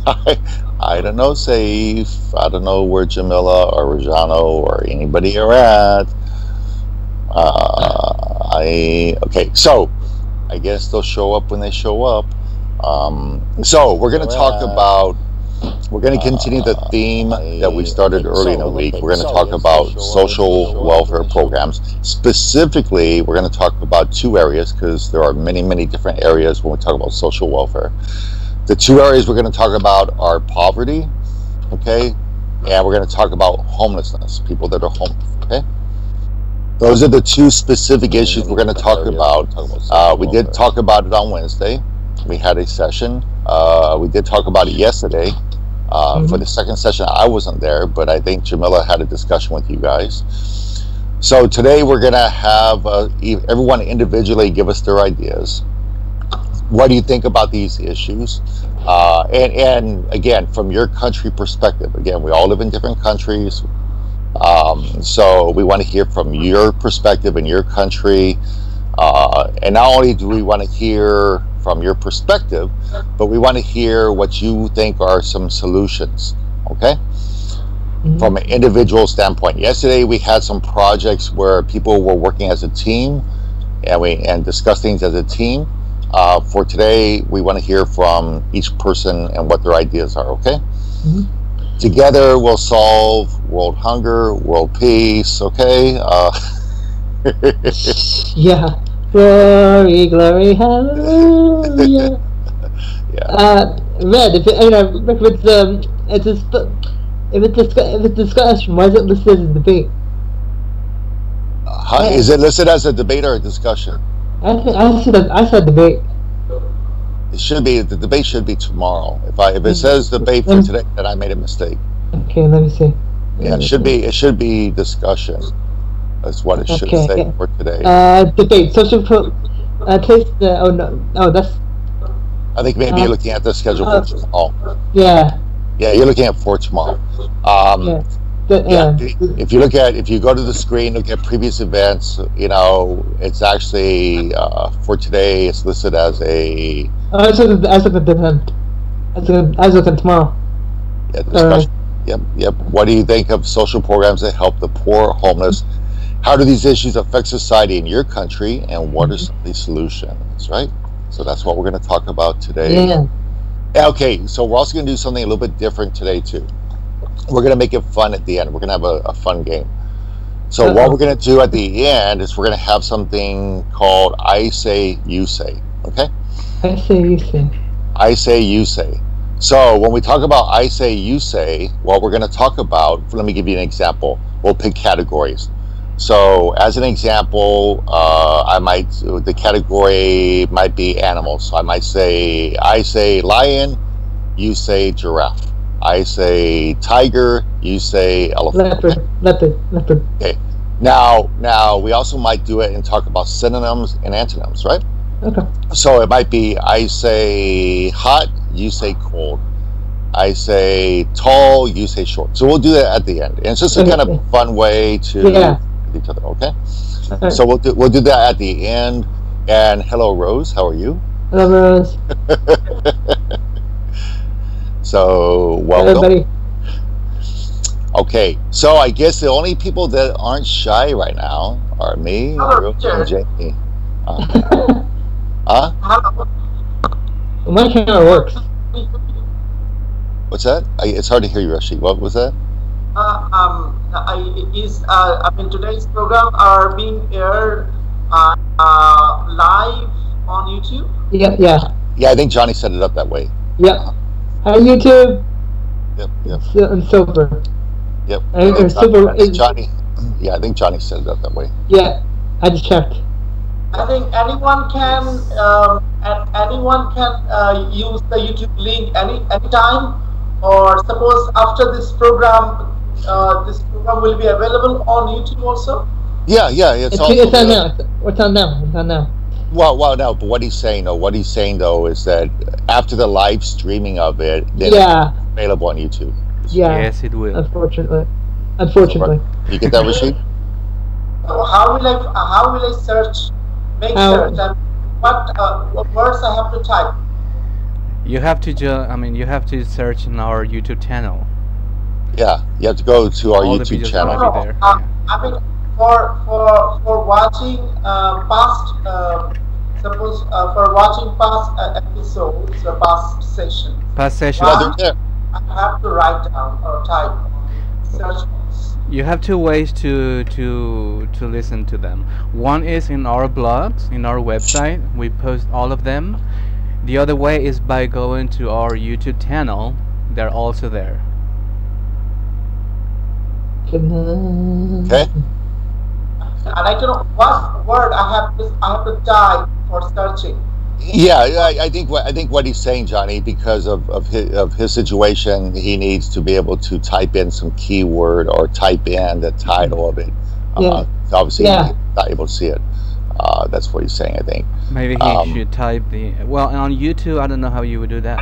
I don't know, Safe. I don't know where Jamila or Rajano or anybody are at. Okay, so I guess they'll show up when they show up. So we're going to talk about, we're going to continue the theme that we started early in the week. We're going to talk about social welfare programs. Specifically, we're going to talk about two areas because there are many, many different areas when we talk about social welfare. The two areas we're going to talk about are poverty, okay, and we're going to talk about homelessness, people that are homeless, okay? Those are the two specific issues we're going to talk about. We did talk about it on Wednesday. We had a session. We did talk about it yesterday. For the second session, I wasn't there, but I think Jamila had a discussion with you guys. So today we're going to have everyone individually give us their ideas. What do you think about these issues? And again, from your country perspective, again, we all live in different countries. So we want to hear from your perspective in your country. And not only do we want to hear from your perspective, but we want to hear what you think are some solutions, okay? From an individual standpoint. Yesterday we had some projects where people were working as a team and discuss things as a team. For today, we want to hear from each person and what their ideas are, okay? Together, we'll solve world hunger, world peace, okay? Yeah. Glory, glory, hallelujah. Yeah. Red, if it's discussion, why is it listed as a debate? Is it listed as a debate or a discussion? I said debate. It should be, the debate should be tomorrow. If it says debate for today, then I made a mistake. Okay, let me see. Yeah, it should be discussion. That's what it should say for today. Debate, social place the, that's. I think maybe you're looking at the schedule for tomorrow. Yeah. Yeah, you're looking at for tomorrow. If you go to the screen, look at previous events, you know, it's actually, for today, it's listed as a... I was looking tomorrow. Yeah, discussion. Yep. What do you think of social programs that help the poor, homeless? How do these issues affect society in your country, and what are some of these solutions, right? So that's what we're going to talk about today. Yeah. Okay, so we're also going to do something a little bit different today, too. We're going to make it fun at the end. We're going to have a fun game. So what we're going to do at the end is we're going to have something called I Say, You Say, okay? I say, you say. I say, you say. So when we talk about I say, you say, what we're going to talk about, let me give you an example. We'll pick categories. So as an example, the category might be animals. So I say lion, you say giraffe. I say tiger, you say elephant. Leopard. Okay. Now we also might do it and talk about synonyms and antonyms, right? Okay. So it might be I say hot, you say cold. I say tall, you say short. So we'll do that at the end. And it's just a kind of fun way to each other, okay? Right. So we'll do that at the end. And hello, Rose. How are you? Hello, Rose. So welcome. Everybody. Okay, so I guess the only people that aren't shy right now are me, Rose, and Jamie. My camera works. What's that? It's hard to hear you, Rashid. What was that? Today's program are being aired live on YouTube. Yeah, I think Johnny set it up that way. Yep. Hi, YouTube. Yep. I'm sober. Yep. Johnny. Yeah, I think Johnny set it up that way. Yeah, I just checked. I think anyone can use the YouTube link anytime, or suppose after this program will be available on YouTube also. Yeah, it's on now. It's on now. Well, no, but what he's saying though is that after the live streaming of it, then it's available on YouTube. Yeah. Yes, it will. Unfortunately. You get that, Rashid? How will I search? Search. And what words I have to type? You have to you have to search in our YouTube channel. Yeah, you have to go to our All the YouTube videos channel. will be there. I mean, for watching past, suppose for watching past episodes, past sessions. Past sessions. Yeah, they're there. I have to write down or type on search box. You have two ways to listen to them. One is in our blogs, in our website. We post all of them. The other way is by going to our YouTube channel. They're also there. Okay. And I don't know what word I have to type for searching. Yeah, I think what he's saying, Johnny, because of his situation, he needs to be able to type in some keyword or type in the title of it. Yeah. Obviously, Yeah. he's not able to see it. That's what he's saying, I think. Maybe he should type the. Well, on YouTube, I don't know how you would do that.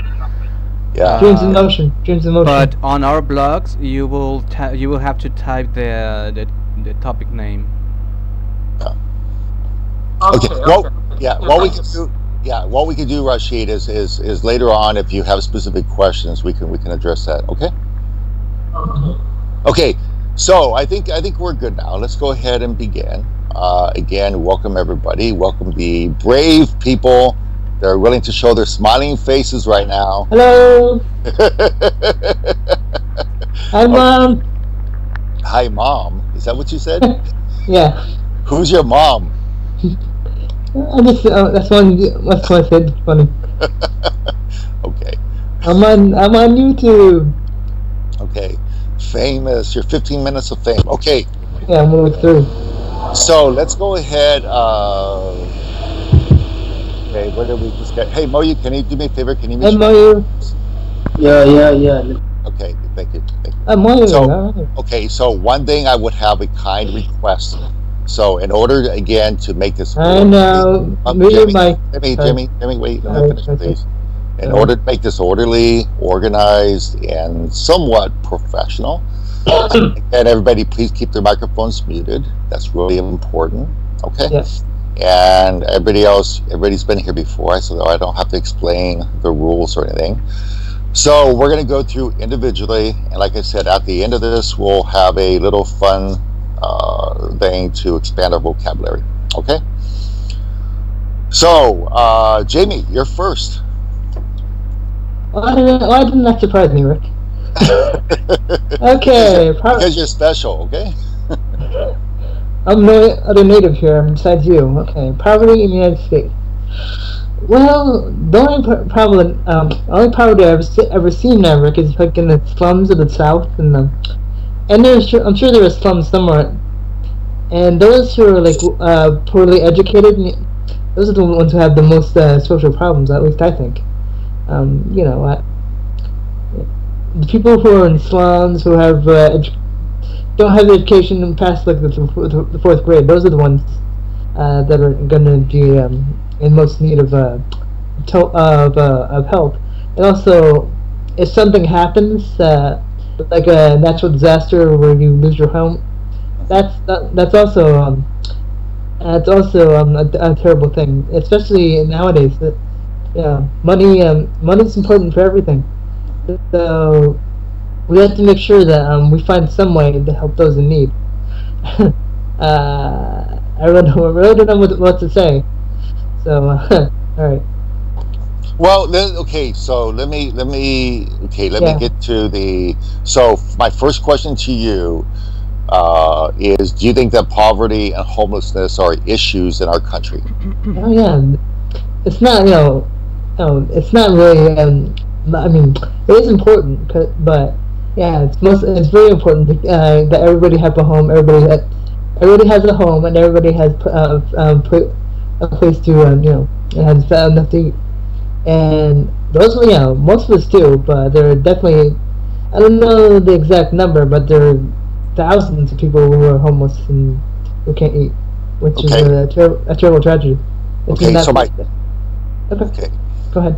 Yeah. Dreams in motion. Dreams in motion. But on our blogs, you will have to type the topic name. Okay. Well, okay. yeah. What we can do. Yeah, what we can do, Rashid, is later on, if you have specific questions, we can address that. Okay. Okay. Okay. So I think we're good now. Let's go ahead and begin. Again, welcome everybody. Welcome the brave people that are willing to show their smiling faces right now. Hello. Hi, Mom. Hi, Mom. Is that what you said? Yeah. Who's your mom? I just that's why I said. It's funny. Okay. I'm on YouTube. Okay. Famous. Your 15 minutes of fame. Okay. Yeah, I'm gonna look through. So let's go ahead. Okay, where did we just get? Hey, Moyu, can you do me a favor? Can you Hey, make Moyu. Yeah. Okay, thank you. Moyu. So, Alright. okay, so one thing I would have a kind request. So in order, again, to make this... I know. Jimmy, My. Jimmy, wait, let me finish, please. In Sorry. order to make this orderly, organized, and somewhat professional, and everybody please keep their microphones muted. That's really important, okay? Yes. And everybody's been here before, so I don't have to explain the rules or anything. So we're going to go through individually, and like I said, at the end of this, we'll have a little fun thing to expand our vocabulary. Okay. So, Jamie, you're first. Why didn't that surprise me, Rick? Okay. Because you're special. Okay. I'm no other native here besides you. Okay. Poverty in the United States. Well, the only only poverty I've ever seen now, Rick, is like in the slums of the South, and I'm sure there are slums somewhere. And those who are like poorly educated, those are the ones who have the most social problems. At least I think. You know, the people who are in slums who have don't have education past like the fourth grade. Those are the ones that are going to be in most need of help. And also, if something happens, like a natural disaster where you lose your home, that's also a terrible thing, especially nowadays. Money's important for everything. So we have to make sure that we find some way to help those in need. I really don't know what to say. So, all right. Well, okay. So let me get to the. So my first question to you is: do you think that poverty and homelessness are issues in our country? Oh yeah, it's not. It's not really. I mean, it is important, but yeah, it's very important that everybody have a home. Everybody has a home, and everybody has a place to has enough to eat. And those, most of us do, but there are definitely, I don't know the exact number, but there are thousands of people who are homeless and who can't eat, which is a terrible tragedy. Okay, so Okay. Go ahead.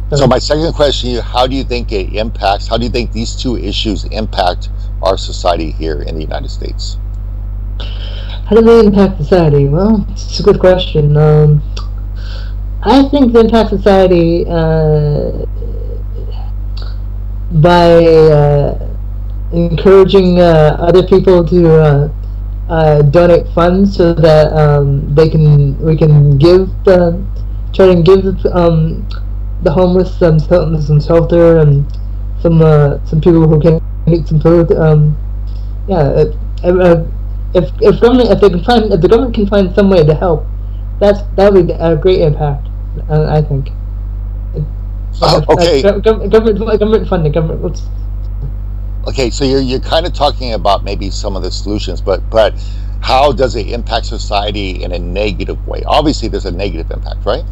Sorry. So my second question to you: how do you think how do you think these two issues impact our society here in the United States? How do they impact society? Well, it's a good question. I think they impact society by encouraging other people to donate funds so that we can try and give the homeless some shelter and some people who can eat some food. Yeah, if the government can find some way to help, that would be a great impact. I think. Okay. Government funding. Okay, so you're kind of talking about maybe some of the solutions, but how does it impact society in a negative way? Obviously, there's a negative impact, right?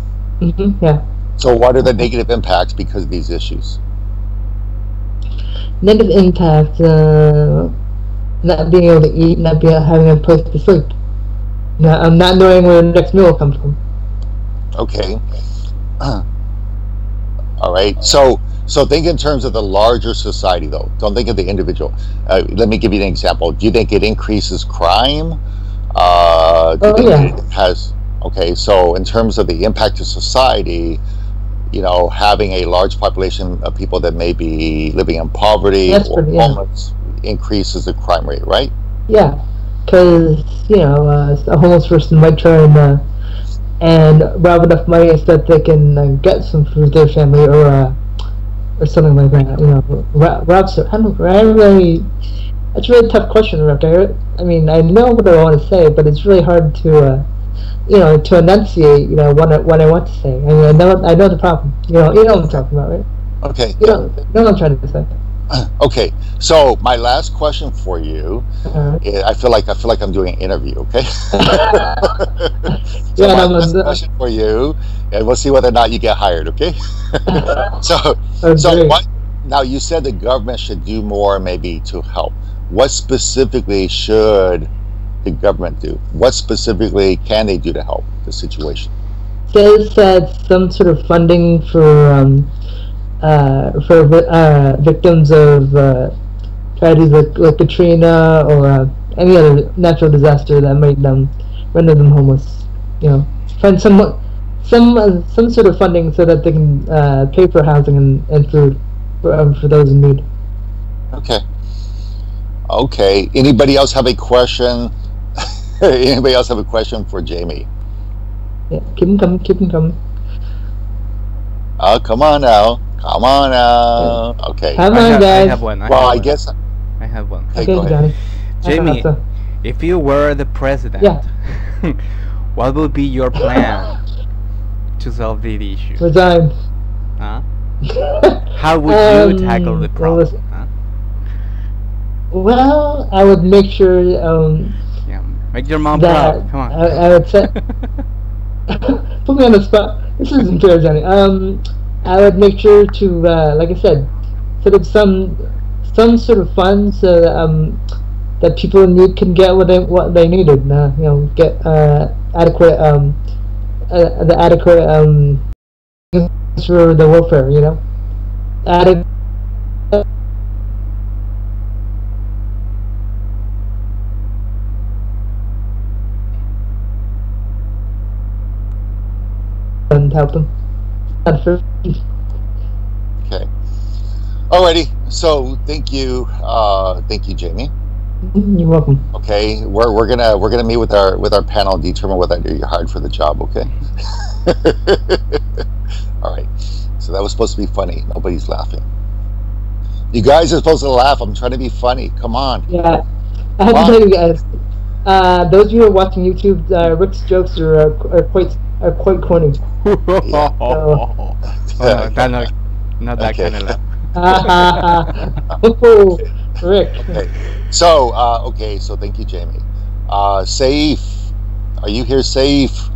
Yeah. So what are the negative impacts because of these issues? Negative impact: not being able to eat, not having a place to sleep, not knowing where the next meal will come from. Okay. All right. So think in terms of the larger society, though. Don't think of the individual. Let me give you an example. Do you think it increases crime? Do you think it has? Okay. So in terms of the impact to society, having a large population of people that may be living in poverty or homeless increases the crime rate, right? Yeah, because a homeless person might try and rob enough money so that they can get some for their family or something like that. Rob. That's a really tough question, Rick. I mean, I know what I want to say, but it's really hard to to enunciate, what I want to say. I mean, I know the problem. You know what I'm talking about, right? Okay. You know what I'm trying to say. Okay. So my last question for you, I feel like I'm doing an interview. Okay. So my last question for you, and we'll see whether or not you get hired. Okay. So what? Now you said the government should do more, maybe to help. What specifically should the government do? What specifically can they do to help the situation? Says that some sort of funding for victims of tragedies like Katrina or any other natural disaster that might render them homeless. Find some sort of funding so that they can pay for housing and food for those in need. Okay. Anybody else have a question? Anybody else have a question for Jamie? Yeah, keep them coming. Oh, come on now. Yeah. Okay. Come on, guys. I have one. I guess I have one. Okay, go ahead. Jamie, if you were the president, what would be your plan to solve the issue? Resign. Huh? How would you tackle the problem? Well, I would make sure. Make your mom proud. Come on. I would say. Put me on the spot. This isn't fair, Johnny. I would make sure to, like I said, set up some sort of funds so that people in need can get what they needed. Get adequate for the welfare. Adequate. And help them. Okay. Alrighty. So thank you, Jamie. You're welcome. Okay, we're gonna meet with our panel and determine whether you're hired for the job. Okay. All right. So that was supposed to be funny. Nobody's laughing. You guys are supposed to laugh. I'm trying to be funny. Come on. Yeah. I have to tell you guys. Those of you who are watching YouTube, Rick's jokes are quite corny. Not that kind of laugh. Rick. Okay. So thank you, Jamie. Saif, are you here, Saif?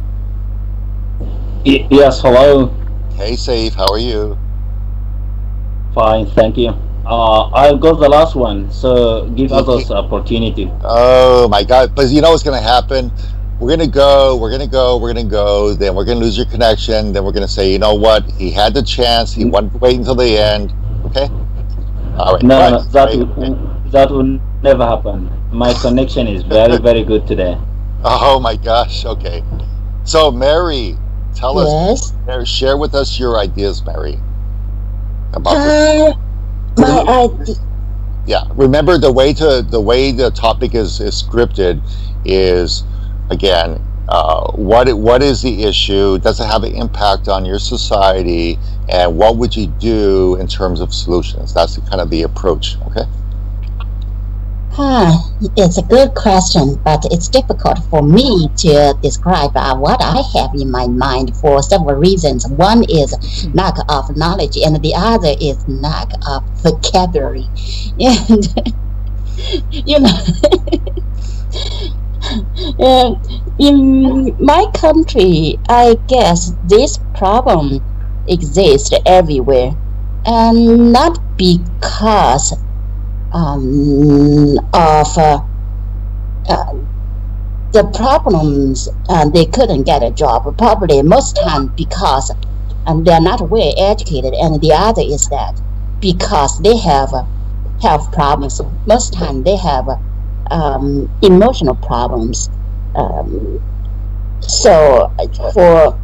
Yes, hello. Hey, Saif, how are you? Fine, thank you. I'll go the last one, so give others opportunity. Oh my God! But you know what's going to happen? We're gonna go, then we're gonna lose your connection, then we're gonna say, you know what, he had the chance, he wanted to wait until the end, okay? All right. No, that will never happen. My connection is very, very good today. Oh my gosh, okay. So Mary, tell us, share with us your ideas, Mary, about this. Yeah, remember the way the topic is scripted is, again, what is the issue? Does it have an impact on your society? And what would you do in terms of solutions? That's kind of the approach. Okay. It's a good question, but it's difficult for me to describe what I have in my mind for several reasons. One is lack of knowledge, and the other is lack of vocabulary. And, you know, in my country, I guess this problem exists everywhere, and not because of the problems they couldn't get a job, probably most time because they're not well educated, and the other is that because they have health problems, most time they have emotional problems. So for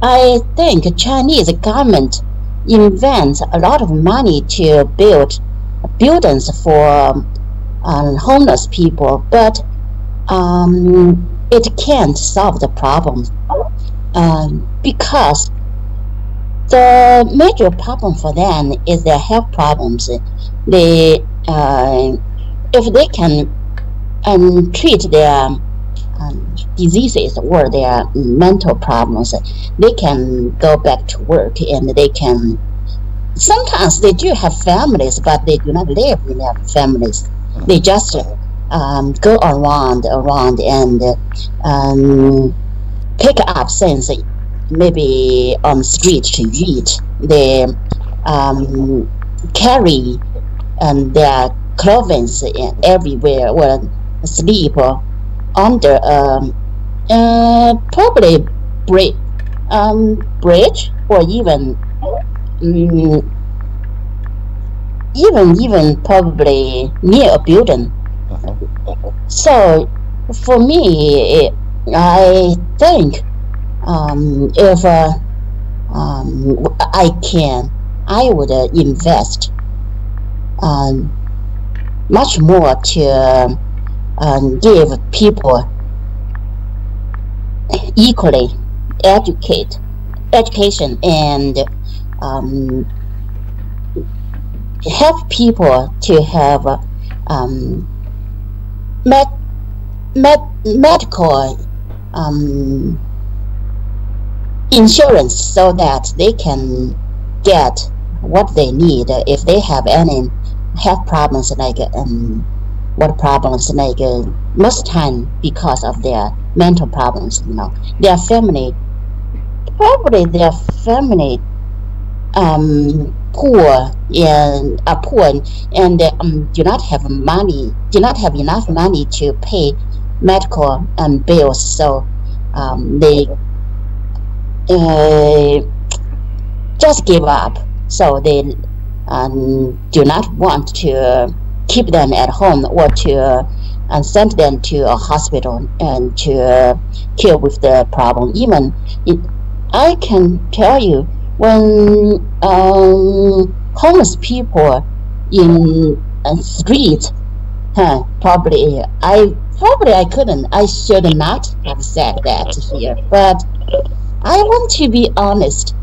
I think Chinese government invents a lot of money to build buildings for homeless people, but it can't solve the problem because the major problem for them is their health problems. They, if they can treat their diseases or their mental problems, they can go back to work, and they can. Sometimes they do have families, but they do not live in their families. They just go around and pick up things maybe on the street to eat. They carry their clothing everywhere, or sleep under probably bridge, or even probably near a building. So for me, I think if I can, I would invest much more to give people equally education, and help people to have medical insurance, so that they can get what they need if they have any health problems, like what problems, like most time because of their mental problems. Their family poor and do not have enough money to pay medical bills, so they just give up. So they do not want to keep them at home, or to send them to a hospital and to deal with the problem. Even I can tell you, when homeless people in streets, probably I should not have said that here, but I want to be honest.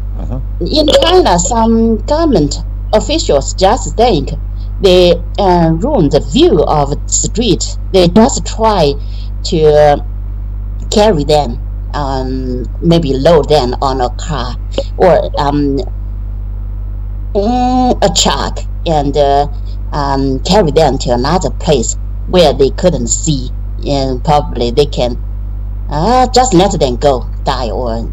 In China, some government officials just think they ruin the view of the street. They just try to carry them, maybe load them on a car or a truck, and carry them to another place where they couldn't see, and probably they can just let them go, die or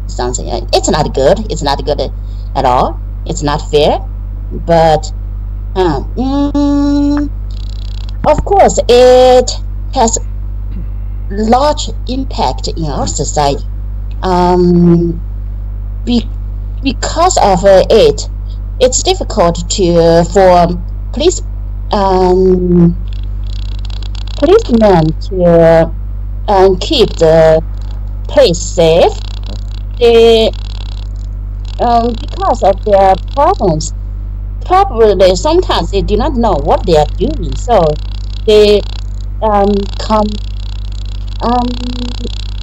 something. It's not good. It's not good at all. It's not fair. But of course, it has large impact in our society. Because of it, it's difficult for policemen to keep the place safe. because of their problems. Probably sometimes they do not know what they are doing, so they come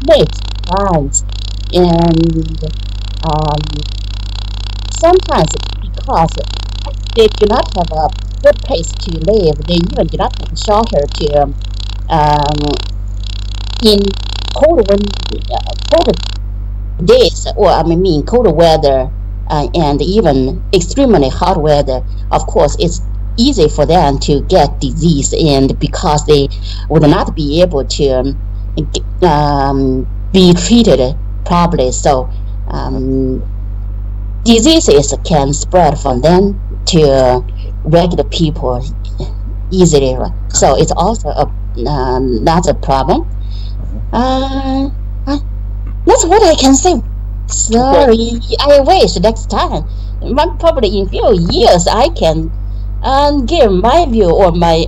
late times, and sometimes because they do not have a good place to live, they even do not have a shelter to in cold days, or I mean cold weather, and even extremely hot weather. Of course, it's easy for them to get disease, and because they would not be able to be treated properly, so diseases can spread from them to regular people easily. So it's also not a problem. That's what I can say. Sorry, I wish next time, probably in few years, I can give my view or my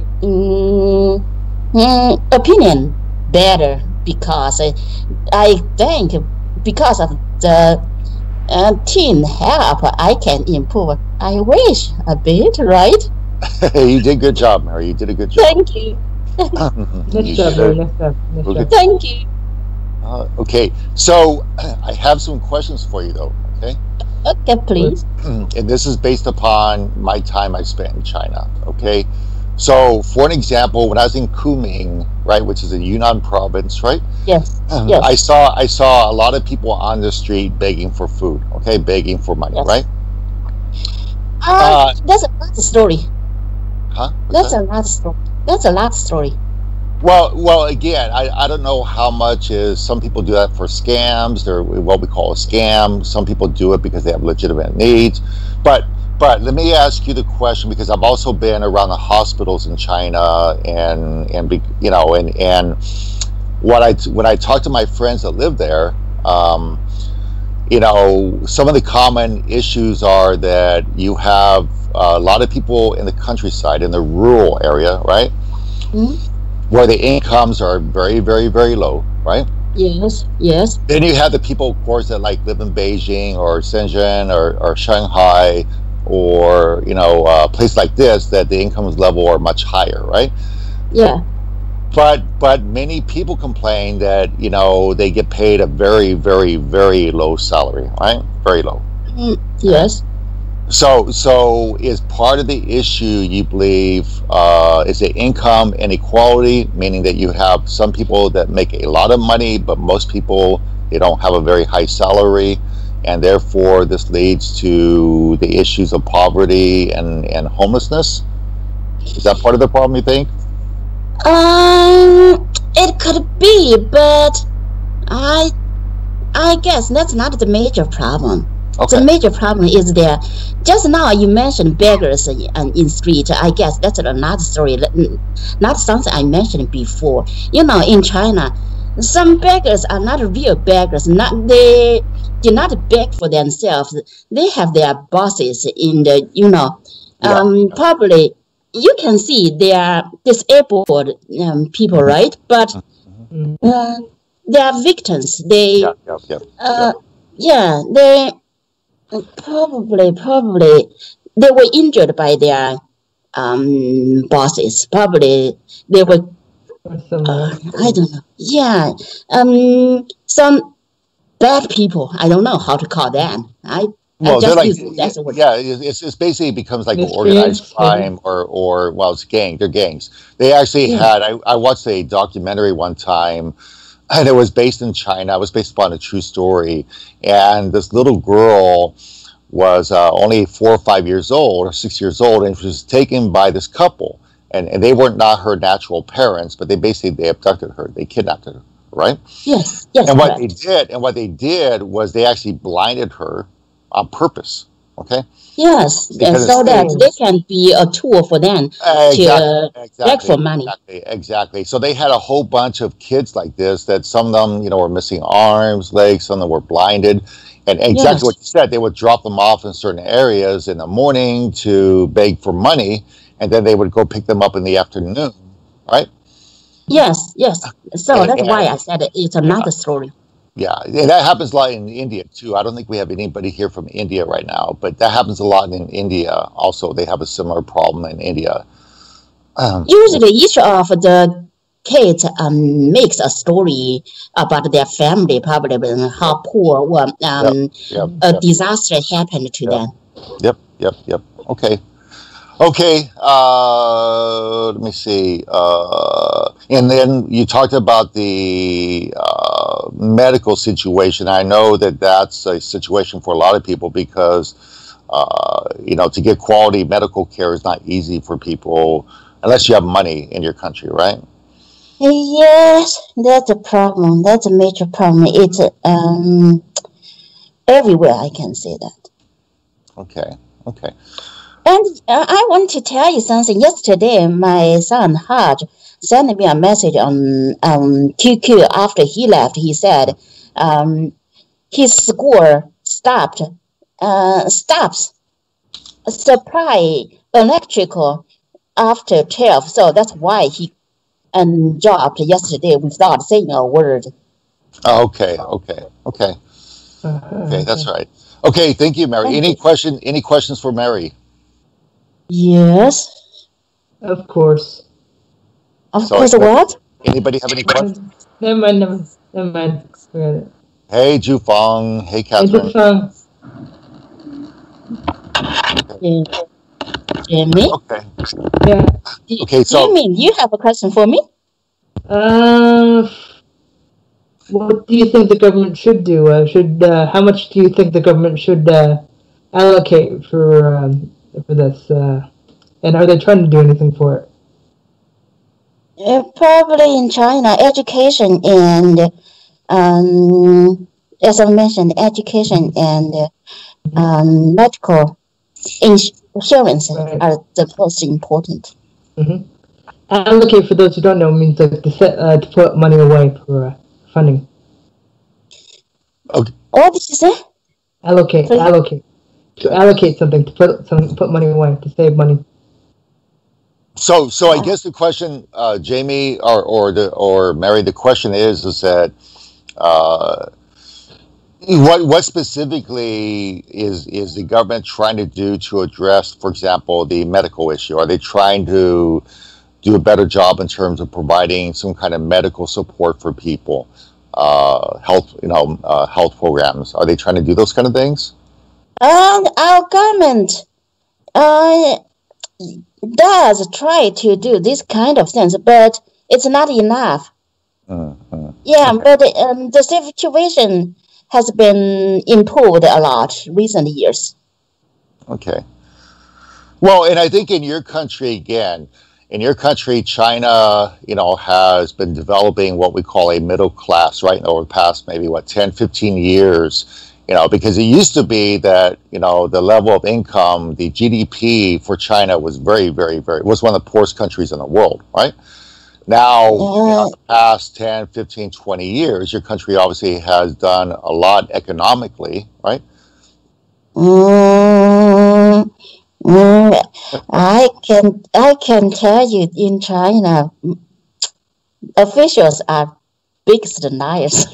opinion better, because I think because of the team help, I can improve. I wish a bit, right? You did a good job, Mary. You did a good job. Thank you. Nice job, Mary. Nice job. Nice job. Thank you. Okay, so I have some questions for you, though. Okay. Okay, please. And this is based upon my time I spent in China. Okay. So, for an example, when I was in Kunming, right, which is in Yunnan province, right? Yes. Yes. I saw a lot of people on the street begging for food. Okay, begging for money, Yes. right? That's another story. Huh? That's another story. That's a lot story. Well, again, I don't know how much is. Some people do that for scams. They're what we call a scam. Some people do it because they have legitimate needs. But let me ask you the question, because I've also been around the hospitals in China, and you know, and when I talk to my friends that live there, you know, some of the common issues are that you have a lot of people in the countryside, in the rural area, right? Mm-hmm. Where the incomes are very, very, very low, right? Yes, yes. Then you have the people, of course, that like live in Beijing or Shenzhen or Shanghai, or you know, places like this, that the income level are much higher, right? Yeah. But many people complain that, you know, they get paid a very, very, very low salary, right? Very low. Yes. So is part of the issue, you believe, is the income inequality, meaning that you have some people that make a lot of money, but most people, they don't have a very high salary, and therefore this leads to the issues of poverty and homelessness? Is that part of the problem, you think? It could be, but I guess that's not the major problem. Okay. The major problem is there. Just now you mentioned beggars in street. I guess that's another story, not something I mentioned before. You know, in China, some beggars are not real beggars. They do not beg for themselves. They have their bosses in the, you know, probably you can see they are disabled people, right? But they are victims. They, they. Probably they were injured by their bosses. Probably they were. I don't know. Yeah, some bad people. I don't know how to call them. Well, just like, use that's what. Yeah, it's basically becomes like organized crime, or well, it's gang. They're gangs. They actually had. I watched a documentary one time, and it was based in China. It was based upon a true story, and this little girl was only 4 or 5 years old, or 6 years old, and she was taken by this couple, and they weren't not her natural parents, but they abducted her, they kidnapped her, right? Yes. And what they did was they actually blinded her on purpose. Okay. Yes, so that they can be a tool for them to beg for money. Exactly. So they had a whole bunch of kids like this, that some of them, you know, were missing arms, legs, some of them were blinded. And exactly what you said, they would drop them off in certain areas in the morning to beg for money, and then they would go pick them up in the afternoon, right? Yes. So that's why I said it's another story. Yeah, and that happens a lot in India too. I don't think we have anybody here from India right now, but that happens a lot in India. Also, they have a similar problem in India. Usually, each of the kids makes a story about their family, probably how poor or a disaster happened to them. Yep. Okay. Let me see. And then you talked about the medical situation. I know that that's a situation for a lot of people because, to get quality medical care is not easy for people unless you have money in your country, right? Yes, that's a problem. That's a major problem. It's everywhere, I can say that. Okay. And I want to tell you something. Yesterday, my son Haj sent me a message on QQ after he left. He said his school stops supply electrical after 12. So that's why he dropped yesterday without saying a word. Okay, that's right. Okay, thank you, Mary. Any questions for Mary? Yes. Of course. Of course, what? Anybody have any questions? Never mind. Forget it. Hey, Jufeng. Hey, Catherine. Hey, Jufeng. Jimmy? Okay. Yeah. Okay, so... Jimmy, you have a question for me? What do you think the government should do? How much do you think the government should allocate for this? And are they trying to do anything for it? Probably in China, education and, as I mentioned, education and medical insurance are the most important. Mm-hmm. Allocate, for those who don't know, means like to put money away for funding. Okay. What did you say? Allocate. To allocate something, to put money away, to save money. So I guess the question, Jamie or Mary, the question is that what specifically is the government trying to do to address, for example, the medical issue? Are they trying to do a better job in terms of providing some kind of medical support for people, health programs? Are they trying to do those kind of things? Our government does try to do this kind of things, but it's not enough. Yeah, but the situation has been improved a lot recent years. Okay. Well, and I think in your country, China, has been developing what we call a middle class, right, over the past maybe 10, 15 years. Because it used to be that, the level of income, the GDP for China was very, very, was one of the poorest countries in the world, right? Now, in the past 10, 15, 20 years, your country obviously has done a lot economically, right? I can tell you in China, officials are biggest liars.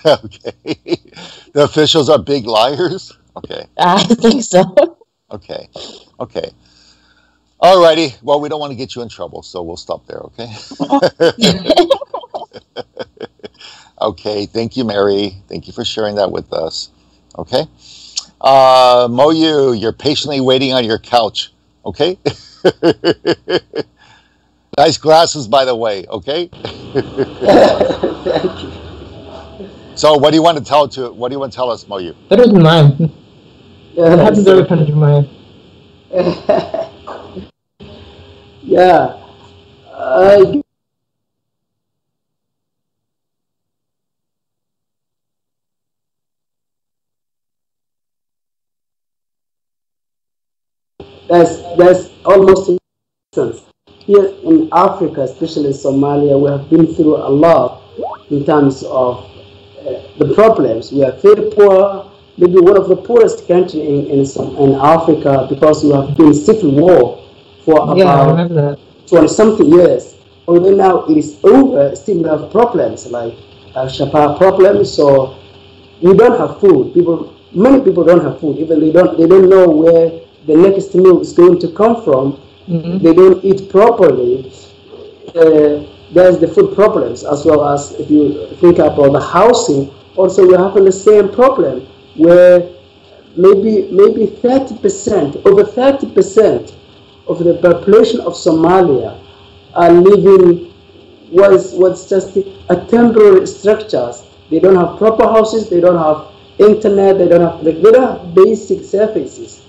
Okay. The officials are big liars? Okay. I think so. Okay. Alrighty. Well, we don't want to get you in trouble, so we'll stop there, okay? Okay. Thank you, Mary. Thank you for sharing that with us. Okay. Moyu, you're patiently waiting on your couch, okay? Nice glasses, by the way, okay? Thank you. So, what do you want to tell us, Moyu? Better than mine. What happens every time to mine? Yeah. That's almost nonsense. Here in Africa, especially Somalia, we have been through a lot in terms of the problems. We are very poor, maybe one of the poorest countries in Africa, because we have been civil war for about 20-something years. Although now it is over, still we have problems like Shapa problem. So we don't have food. Many people don't have food. Even they don't know where the next meal is going to come from. They don't eat properly. There's the food problems, as well as if you think about the housing. Also, we're having the same problem where maybe 30%, over 30% of the population of Somalia are living what's just a temporary structures. They don't have proper houses. They don't have internet. They don't have basic services.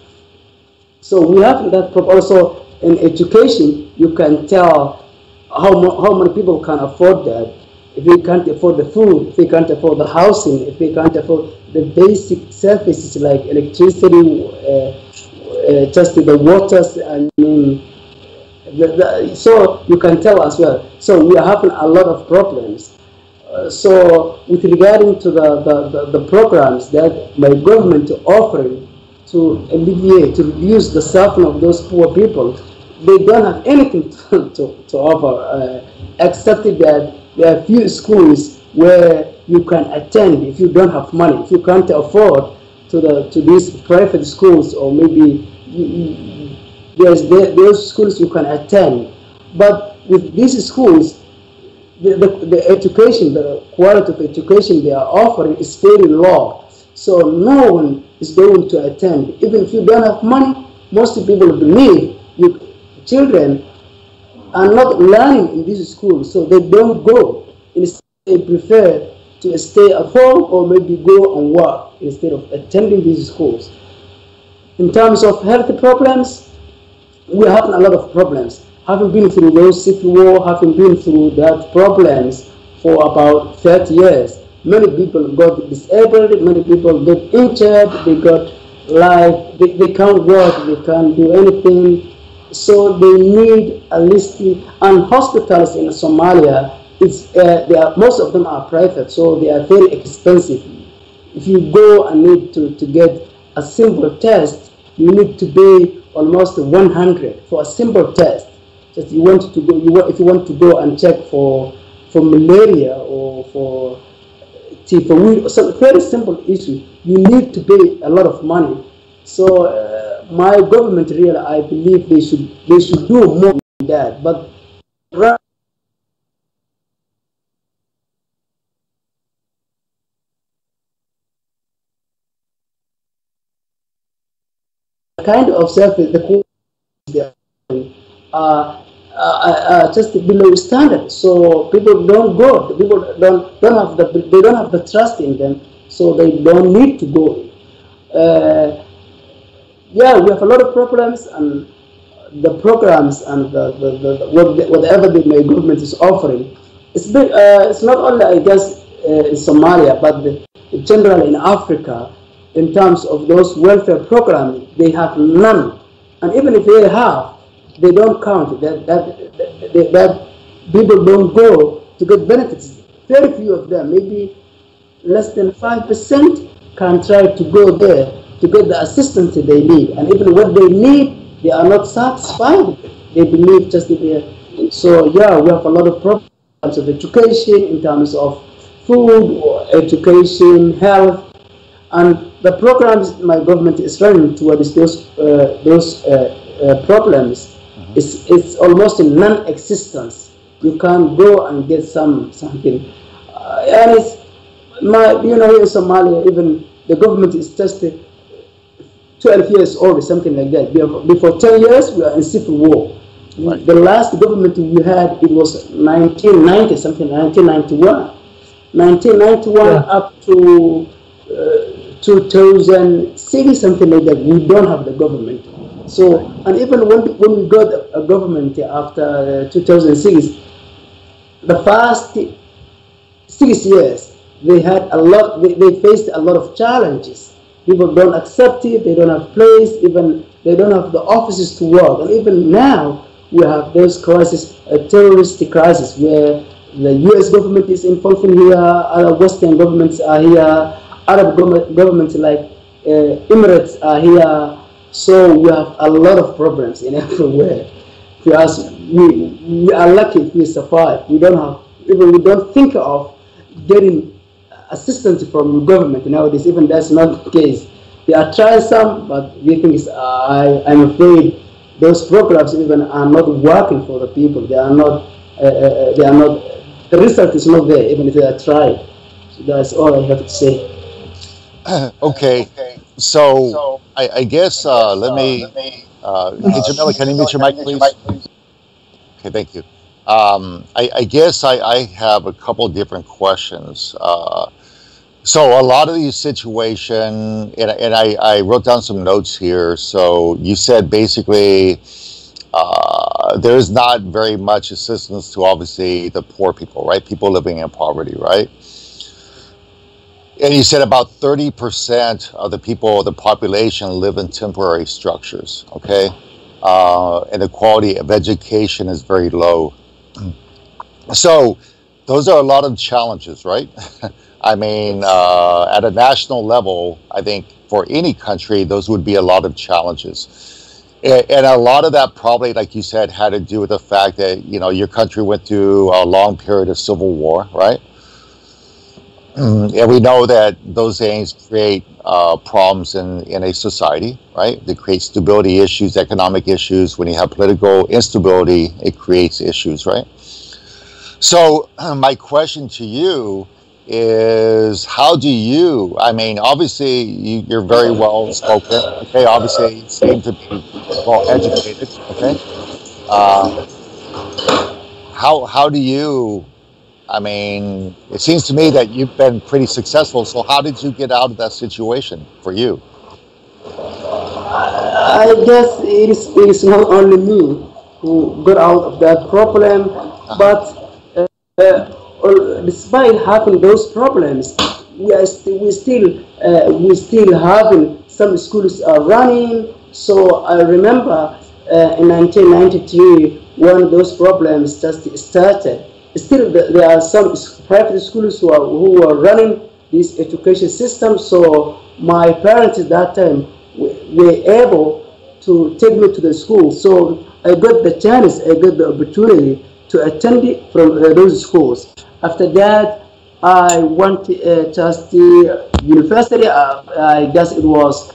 So we have that problem. Also in education, you can tell how many people can afford that. If they can't afford the food, if they can't afford the housing, if they can't afford the basic services like electricity, just the waters, I mean, so you can tell as well. So we are having a lot of problems. So with regarding to the programs that my government is offering to alleviate, to reduce the suffering of those poor people, they don't have anything to offer, except that there are few schools where you can attend if you don't have money, if you can't afford to these private schools, or maybe there's those schools you can attend. But with these schools, the education, the quality of education they are offering is very low. So no one is going to attend. Even if you don't have money, most people believe children are not learning in these schools, so they don't go. Instead, they prefer to stay at home or maybe go and work instead of attending these schools. In terms of health problems, we are having a lot of problems. Having been through those civil war, having been through that problems for about 30 years, many people got disabled, many people got injured, they got they can't work, they can't do anything. So they need a listing, and hospitals in Somalia, most of them are private, so they are very expensive. If you go and need to get a simple test, you need to pay almost 100 for a simple test. Just if you want to go and check for malaria or for typhoid, some very simple issue, you need to pay a lot of money. So my government really, I believe they should do more than that. But kind of service, the quality are just below standard. So people don't go. People don't have the trust in them. So they don't need to go. Yeah, we have a lot of problems, and the programs and whatever my government is offering, it's not only, I guess, in Somalia, but generally in Africa, in terms of those welfare programs, they have none. And even if they have, they don't count. That people don't go to get benefits. Very few of them, maybe less than 5%, can try to go there to get the assistance that they need. And even what they need, they are not satisfied with it. They believe just there. So yeah, we have a lot of problems in terms of education, in terms of food, education, health, and the programs my government is running towards those problems it's almost in non-existence. You can't go and get something, and it's here in Somalia, even the government is just 12 years old or something like that. Before 10 years, we are in civil war. Right. The last government we had, it was 1990, something, 1991. 1991 yeah. Up to 2006, something like that, we don't have the government. So, and even when we got a government after 2006, the first 6 years, they had a lot, they faced a lot of challenges. People don't accept it, they don't have place, even they don't have the offices to work. And even now, we have those crises, a terrorist crisis, where the US government is involved in here, other Western governments are here, Arab governments like Emirates are here. So we have a lot of problems in everywhere. If you ask, we are lucky if we survive. We don't think of getting assistance from the government nowadays. Even that's not the case. They are trying some, but the thing is, I'm afraid those programs even are not working for the people. They are not. They are not. The result is not there, even if they are tried. So that's all I have to say. Okay, so I guess let me. Hey Jamila, can you mute your mic, please? Okay, thank you. I guess I have a couple different questions. So a lot of these situations, and I wrote down some notes here. So you said basically there is not very much assistance to obviously the poor people, right? People living in poverty, right? And you said about 30% of the people, the population, live in temporary structures, okay? And the quality of education is very low. So those are a lot of challenges, right? I mean, at a national level, I think for any country, those would be a lot of challenges. And a lot of that probably, like you said, had to do with the fact that, you know, your country went through a long period of civil war, right? And we know that those things create problems in a society, right? They create stability issues, economic issues. When you have political instability, it creates issues, right? So my question to you is, how do you, I mean, obviously you're very well spoken, okay? Obviously you seem to be well educated, okay? How do you, I mean, it seems to me that you've been pretty successful. So how did you get out of that situation for you? I guess it is not only me who got out of that problem, but despite having those problems, we still having some schools are running. So I remember in 1993 when those problems just started. Still, there are some private schools who are running this education system. So my parents at that time were able to take me to the school. So I got the chance, I got the opportunity to attend it from those schools. After that, I went just the university. I guess it was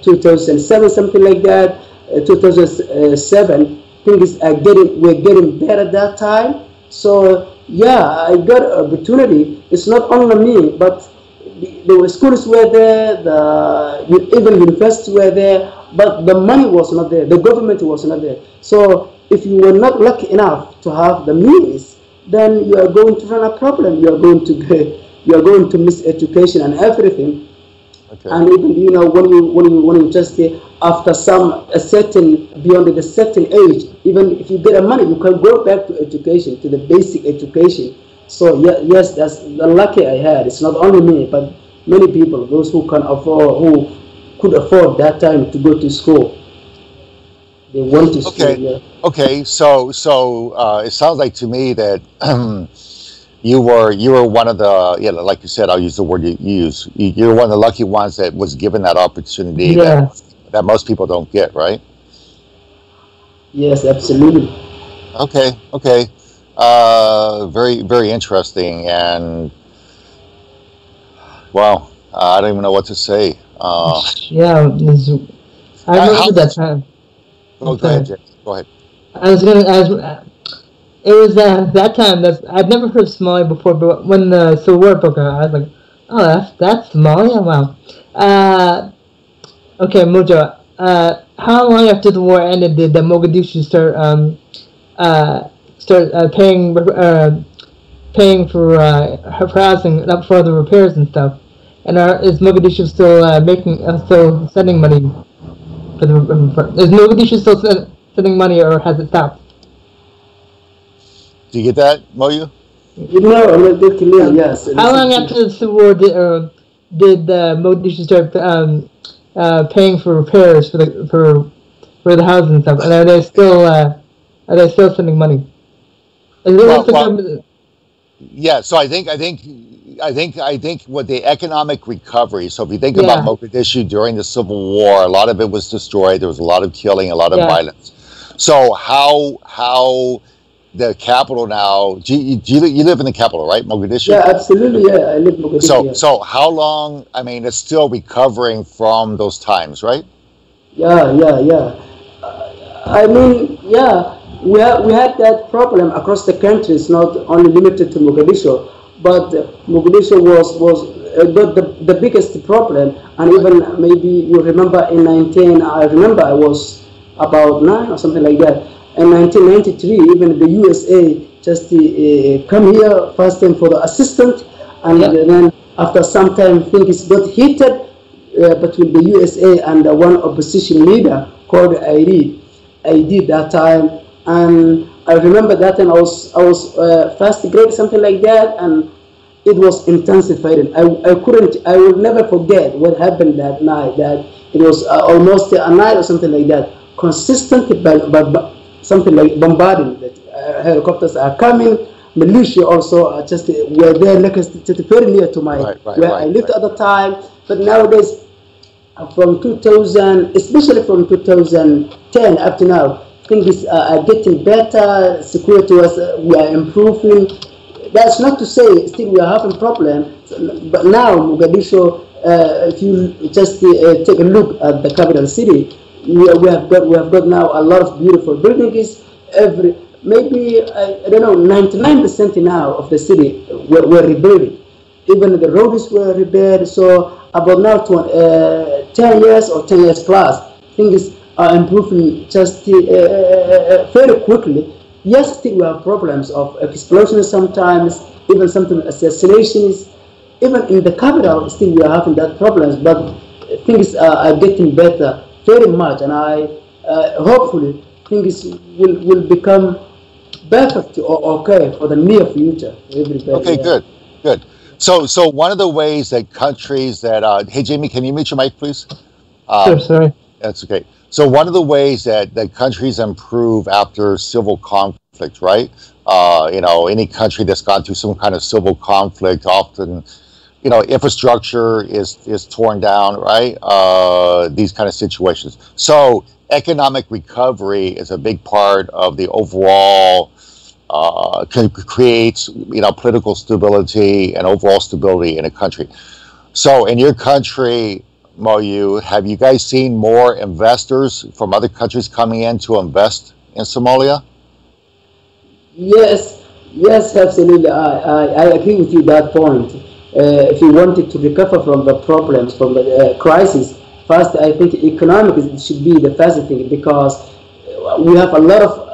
2007, something like that. 2007, things were getting better at that time. So yeah, I got an opportunity. It's not only me, but the schools were there, even universities were there, but the money was not there. The government was not there. So if you were not lucky enough to have the means, then you are going to run a problem. You are going to miss education and everything. Okay. And even when you just after beyond a certain age, even if you get a money, you can go back to education, to the basic education. So yes, that's the lucky I had. It's not only me, but many people, those who could afford that time to go to school. They want to school. Yeah. Okay. So it sounds like to me that you were one of the, like you said, I'll use the word you use. You're one of the lucky ones that was given that opportunity that most people don't get, right? Yes, absolutely. Okay. Very, very interesting. And wow, I don't even know what to say. I remember that time. Go ahead, Jay. Go ahead. It was that time I'd never heard of Somalia before, but when the Civil War broke out, I was like, oh, that's Somalia? Wow. Okay, Mojo, how long after the war ended did the Mogadishu start paying for housing, up for the repairs and stuff? And is Mogadishu still sending money for is Mogadishu still sending money, or has it stopped? Do you get that, Moyu? Yes. How long after the Civil War did Mogadishu start paying for repairs for the houses and stuff? And are they still sending money? Yeah. So I think with the economic recovery. So if you think about Mogadishu during the Civil War, a lot of it was destroyed. There was a lot of killing, a lot of violence. So how the capital now. You live in the capital, right, Mogadishu? Yeah, absolutely. Yeah, I live in Mogadishu. So how long? I mean, it's still recovering from those times, right? Yeah. I mean, yeah, we had that problem across the country. It's not only limited to Mogadishu, but Mogadishu was the biggest problem. And even maybe you remember I remember I was about 9 or something like that. In 1993, even the USA just come here first time for the assistant, and then after some time things got heated between the USA and one opposition leader called ID that time. And I remember that time I was first grade, something like that, and it was intensified. I will never forget what happened that night. That it was almost a night or something like that, consistently something like bombarding. That helicopters are coming. Militia also just were there, just very near to my where I lived at the time. But nowadays, from 2000, especially from 2010 up to now, things are getting better. Security we are improving. That's not to say still we are having problems. But now Mogadishu, if you just take a look at the capital city, we have got now a lot of beautiful buildings. Maybe I don't know, 99% now of the city were rebuilt. Even the roads were rebuilt. So about now 10 years or 10 years plus, things are improving just very quickly. Yes, still we have problems of explosions sometimes, even sometimes assassinations. Even in the capital, still we are having that problems, but things are getting better very much, and I hopefully things will become perfect or okay for the near future. Okay, good. So one of the ways that countries that hey Jamie, can you mute your mic, please? Sure, sorry. That's okay. So one of the ways that countries improve after civil conflict, right? Any country that's gone through some kind of civil conflict, often, infrastructure is torn down, right? These kind of situations. So economic recovery is a big part of the overall creates political stability and overall stability in a country. So in your country, Moyu, have you guys seen more investors from other countries coming in to invest in Somalia? Yes, absolutely. I agree with you that point. If you wanted to recover from the problems, from the crisis, first I think economics should be the first thing, because we have a lot of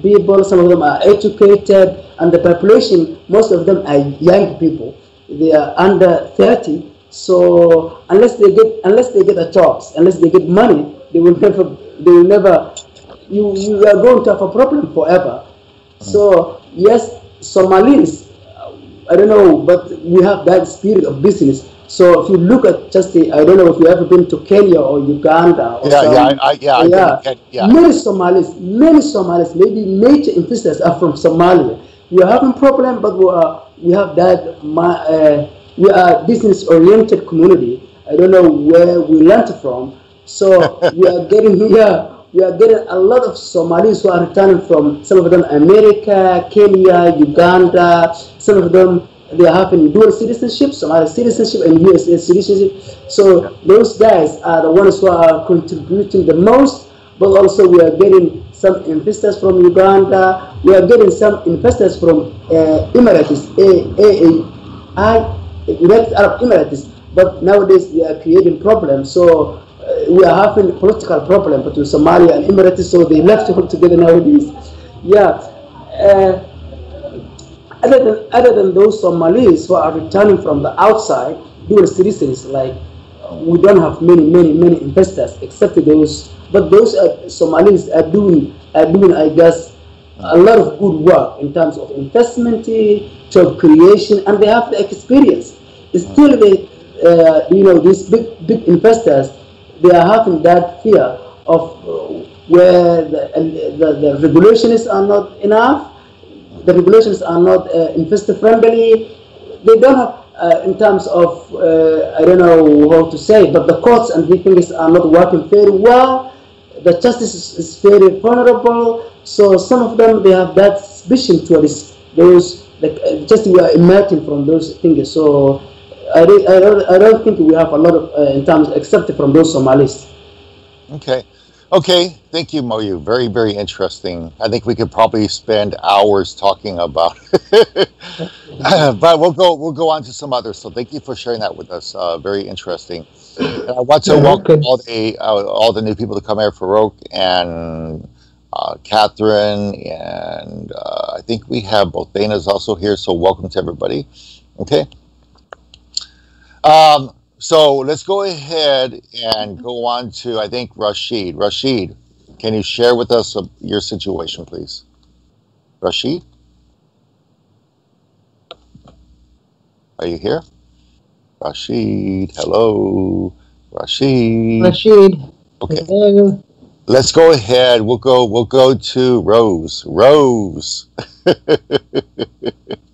people. Some of them are educated, and the population, most of them are young people. They are under 30. So unless they get a jobs, unless they get money, they will never. You are going to have a problem forever. So yes, Somalis, I don't know, but we have that spirit of business. So if you look at I don't know if you ever been to Kenya or Uganda. Or Many Somalis, maybe major investors are from Somalia. We are having problem, but we have that. We are business-oriented community. I don't know where we learned from. So we are getting a lot of Somalis who are returning from, some of them America, Kenya, Uganda. Some of them, they are having dual citizenship, Somali citizenship and USA citizenship. So those guys are the ones who are contributing the most. But also we are getting some investors from Uganda. We are getting some investors from Emirates, United Arab Emirates, but nowadays they are creating problems. So we are having a political problem between Somalia and Emirates, so they left together nowadays. Yeah. Other than those Somalis who are returning from the outside, dual citizens, like we don't have many investors except those. But those Somalis are doing, I guess, a lot of good work in terms of investment, job creation, and they have the experience. Still, these big investors, they are having that fear of where the regulations are not enough, the regulations are not investor friendly. They don't have, in terms of, I don't know how to say, but the courts and these things are not working very well. The justice is very vulnerable. So some of them, they have that suspicion towards those, like just we are emerging from those things. So I don't think we have a lot of in terms except from those Somalis. Okay. Okay. Thank you, Moyu. Very, very interesting. I think we could probably spend hours talking about it. But we'll go on to some others. So thank you for sharing that with us. Very interesting. And I want to welcome all the new people to come here, Farouk and Catherine, and I think we have both Dana's also here. So welcome to everybody. Okay. So let's go ahead and go on to, I think, Rashid. Rashid, can you share with us your situation, please? Rashid? Are you here? Rashid, hello. Rashid. Rashid. Okay. Hello. Let's go ahead. We'll go to Rose. Rose.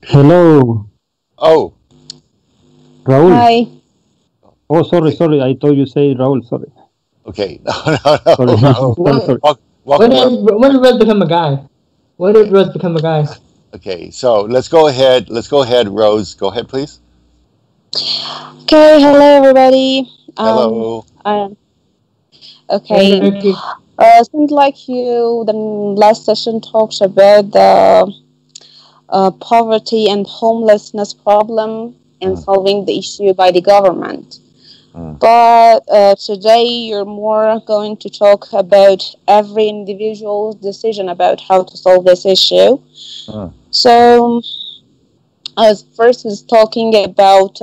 Hello. Oh. Raul. Hi. Oh, sorry. I thought you say Raul. Sorry. Okay. No. Sorry. Sorry. When did Rose become a guy? When did Rose become a guy? Okay. So let's go ahead. Rose. Go ahead, please. Okay. Hello, everybody. Hello. Okay. Seems like the last session talks about the poverty and homelessness problem and solving the issue by the government. But today you're more going to talk about every individual's decision about how to solve this issue. So I was talking about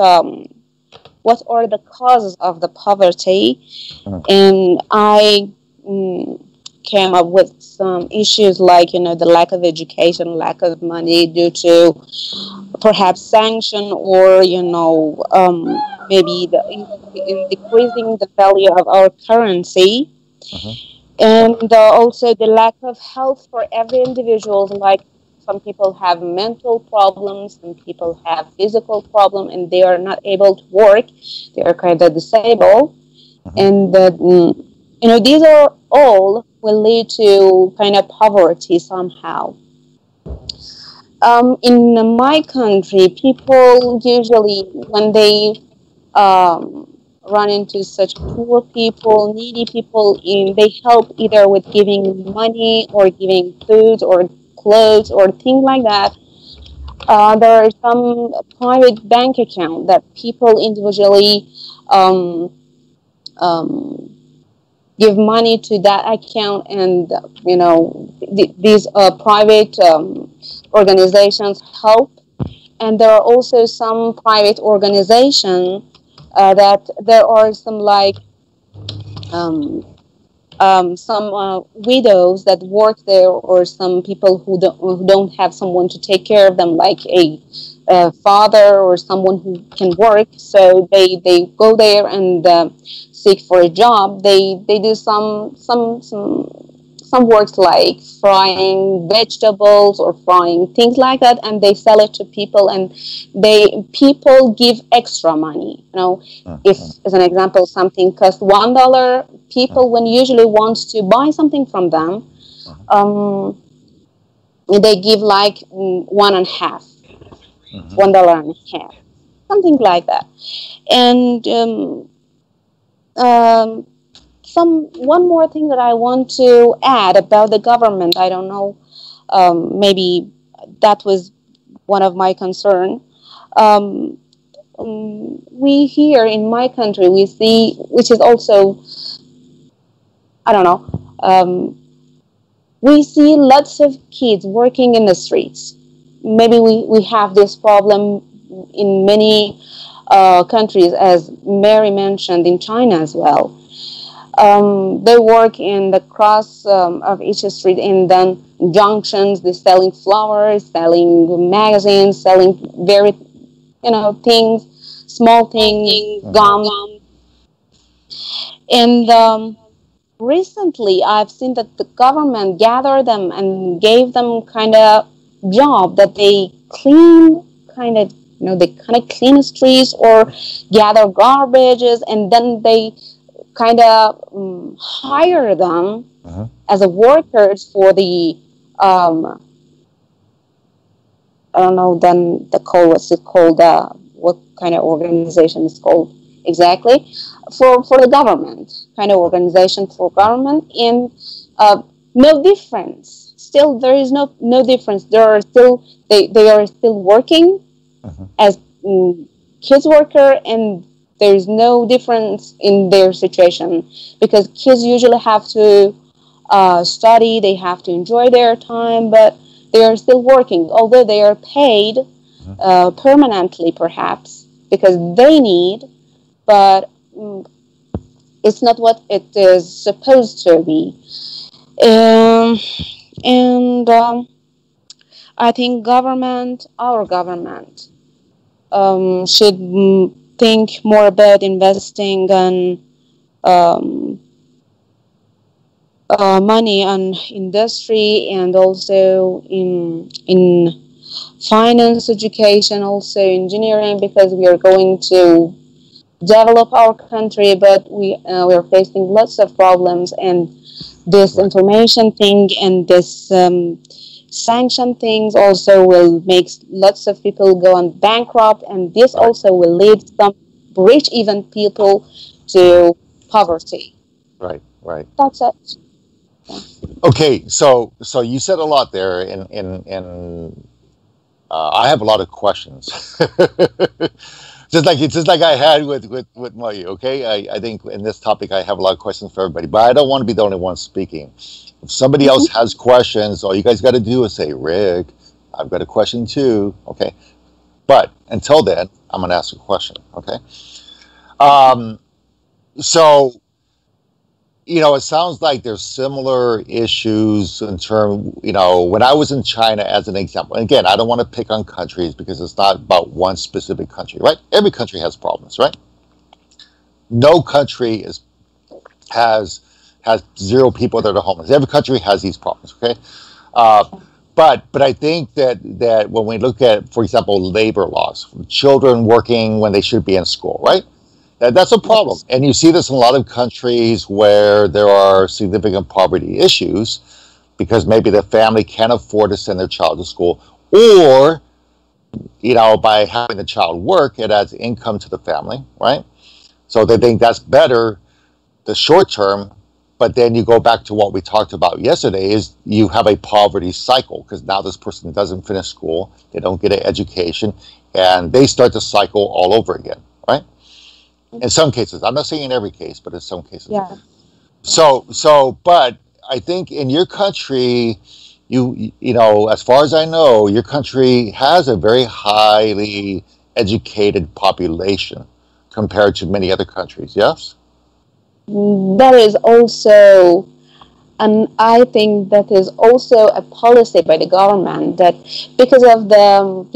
what are the causes of the poverty, and I came up with some issues like, the lack of education, lack of money due to perhaps sanction, or, maybe in decreasing the value of our currency. And also the lack of health for every individual. Like some people have mental problems, some people have physical problems, and they are not able to work. They are kind of disabled. And these are all will lead to kind of poverty somehow. In my country, people usually, when they run into such poor people, needy people, they help either with giving money or giving food or clothes or things like that. There are some private bank account that people individually give money to that account, and these private organizations help. And there are also some private organizations that there are some like some widows that work there, or some people who don't have someone to take care of them, like a father or someone who can work. So they go there and seek for a job. They do some works like frying vegetables or frying things like that, and they sell it to people, and people give extra money. If, as an example, something costs $1, people when usually wants to buy something from them, they give like $1.50, $1.50, something like that. And one more thing that I want to add about the government. I don't know, maybe that was one of my concern. We here in my country, we see, which is also, I don't know, we see lots of kids working in the streets. Maybe we have this problem in many countries, as Mary mentioned, in China as well. They work in the cross of each street, and then junctions. They're selling flowers, selling magazines, selling very, things, small things, gum. And recently, I've seen that the government gathered them and gave them kind of job that they clean, they clean the streets or gather garbages, and then they kind of hire them as a workers for the I don't know then the call, what's it called, what kind of organization is called exactly, for the government, kind of organization for government, and no difference. Still, there is no difference. They are still working as kids worker, and there is no difference in their situation, because kids usually have to study, they have to enjoy their time, but they are still working, although they are paid permanently, perhaps, because they need, but it's not what it is supposed to be. And I think our government, should think more about investing on money on industry, and also in finance, education, also engineering, because we are going to develop our country, but we are facing lots of problems, and this information thing and this sanction things also will make lots of people go on bankrupt, and this also will lead some rich even people to poverty. Right. That's it. Yeah. Okay, so you said a lot there, and I have a lot of questions. just like I had with Mayu. Okay, I think in this topic I have a lot of questions for everybody, but I don't want to be the only one speaking. If somebody else has questions, all you guys got to do is say, Rick, I've got a question too. Okay, but until then, I'm going to ask a question. Okay, so. It sounds like there's similar issues in terms, when I was in China, as an example, and again, I don't want to pick on countries because it's not about one specific country, right? Every country has problems, right? No country has zero people that are homeless. Every country has these problems, okay? But I think that when we look at, for example, labor laws, children working when they should be in school, right? That's a problem. And you see this in a lot of countries where there are significant poverty issues because maybe the family can't afford to send their child to school, or, by having the child work, it adds income to the family, right? So they think that's better the short term, but then you go back to what we talked about yesterday, is you have a poverty cycle, because now this person doesn't finish school, they don't get an education, and they start to cycle all over again, right? In some cases, I'm not saying in every case, but in some cases. Yeah. So, but I think in your country, as far as I know, your country has a very highly educated population compared to many other countries. Yes. That is also, and I think that is also a policy by the government, that because of the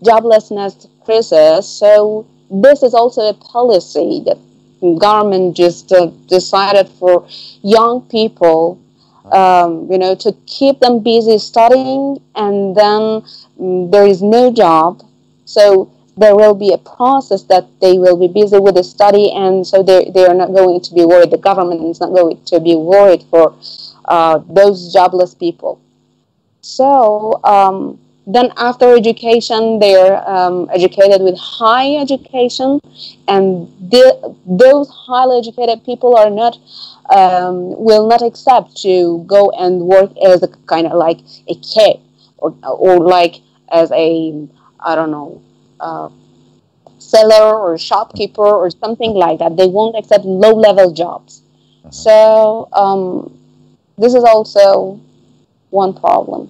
joblessness crisis, so this is also a policy that government just decided for young people, to keep them busy studying, and then there is no job. So there will be a process that they will be busy with the study, and so they are not going to be worried. The government is not going to be worried for those jobless people. So then after education, they're educated with high education, and those highly educated people are not will not accept to go and work as a kind of like a kid, or like as a, I don't know, seller or shopkeeper or something like that. They won't accept low-level jobs. So this is also one problem.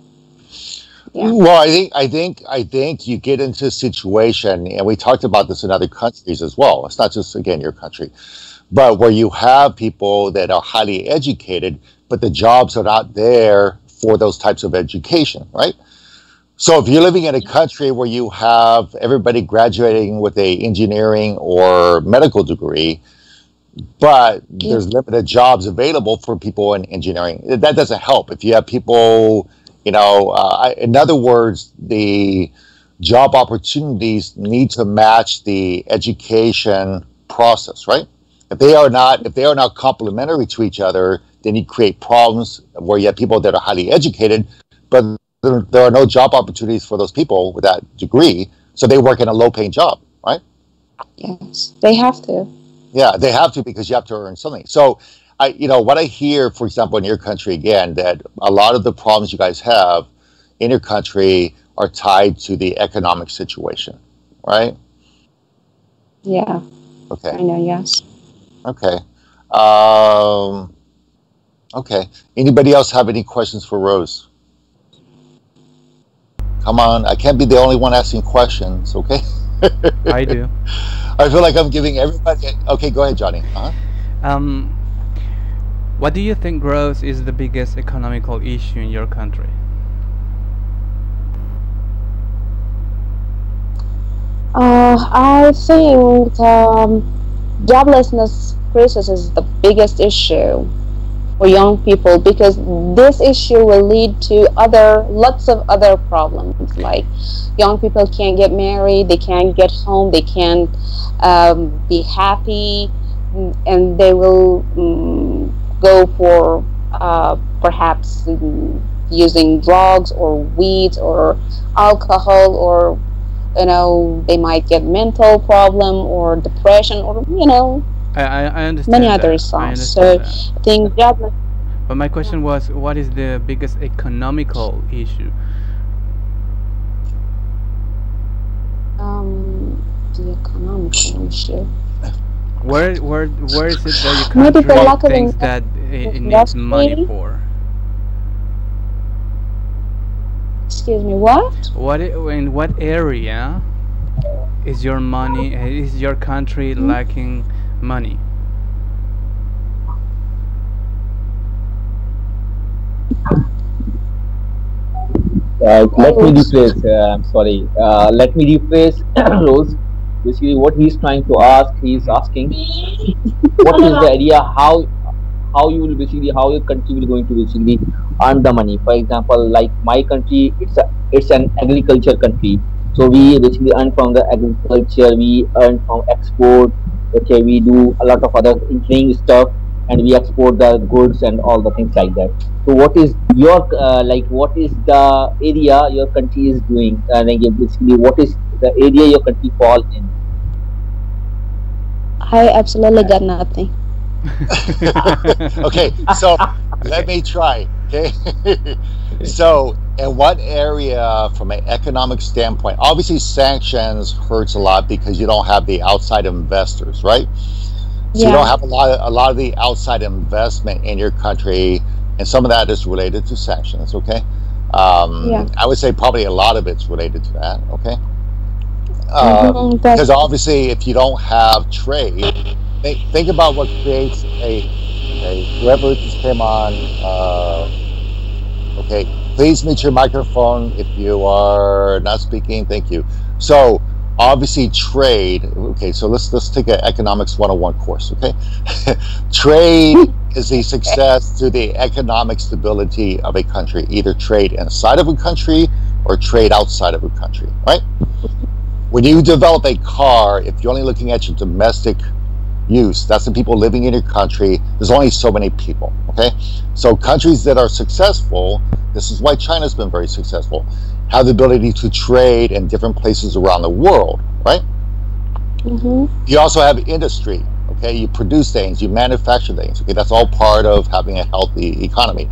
Yeah. Well, I think you get into a situation, and we talked about this in other countries as well. It's not just, again, your country, but where you have people that are highly educated, but the jobs are not there for those types of education, right? So if you're living in a country where you have everybody graduating with a engineering or medical degree, but there's limited jobs available for people in engineering, that doesn't help. If you have people, in other words, the job opportunities need to match the education process, right? If they are not complementary to each other, then you create problems where you have people that are highly educated, but there are no job opportunities for those people with that degree, so they work in a low-paying job, right? Yes, they have to. Yeah, they have to, because you have to earn something. So, what I hear, for example, in your country, again, that a lot of the problems you guys have in your country are tied to the economic situation, right? Yeah. Okay. I know. Yes. Okay. Okay. Anybody else have any questions for Rose? Come on, I can't be the only one asking questions, okay? I do. I feel like I'm giving everybody. Okay, go ahead, Johnny. What do you think, Rose, is the biggest economical issue in your country? I think joblessness crisis is the biggest issue for young people, because this issue will lead to lots of other problems, like young people can't get married, they can't get home, they can't be happy, and they will go for perhaps using drugs or weed or alcohol, or they might get mental problem or depression, or I understand many that. other I songs. understand So that. I think jobless. But my question was, what is the biggest economical issue? The economical issue. Where is it that your Maybe the country lack of thinks that it needs money industry. for? Excuse me, what? In what area is your country lacking money? Let me rephrase. I'm sorry. Let me rephrase, Rose. Basically, what he's trying to ask, he's asking, what is the idea? How you will basically, how your country will going to basically earn the money? For example, like my country, it's an agriculture country. So we basically earn from the agriculture. We earn from export. Okay, we do a lot of other engineering stuff, and we export the goods and all the things like that. So what is your what is the area your country is doing? Like basically, what is the area your country fall in? I absolutely got nothing. Okay, so let me try. Okay, so in what area, from an economic standpoint, obviously sanctions hurts a lot because you don't have the outside investors, right? So you don't have a lot of the outside investment in your country, and some of that is related to sanctions. Okay, I would say probably a lot of it's related to that. Okay, because obviously if you don't have trade, think about what creates whoever just came on. Okay, please mute your microphone if you are not speaking. Thank you. So obviously trade. Okay, so let's take an economics 101 course. Okay, trade is the success to the economic stability of a country, either trade inside of a country or trade outside of a country, right? When you develop a car, if you're only looking at your domestic use, that's the people living in your country, there's only so many people. Okay, so countries that are successful, this is why China's been very successful, have the ability to trade in different places around the world, right? You also have industry. Okay, you produce things, you manufacture things. Okay, that's all part of having a healthy economy.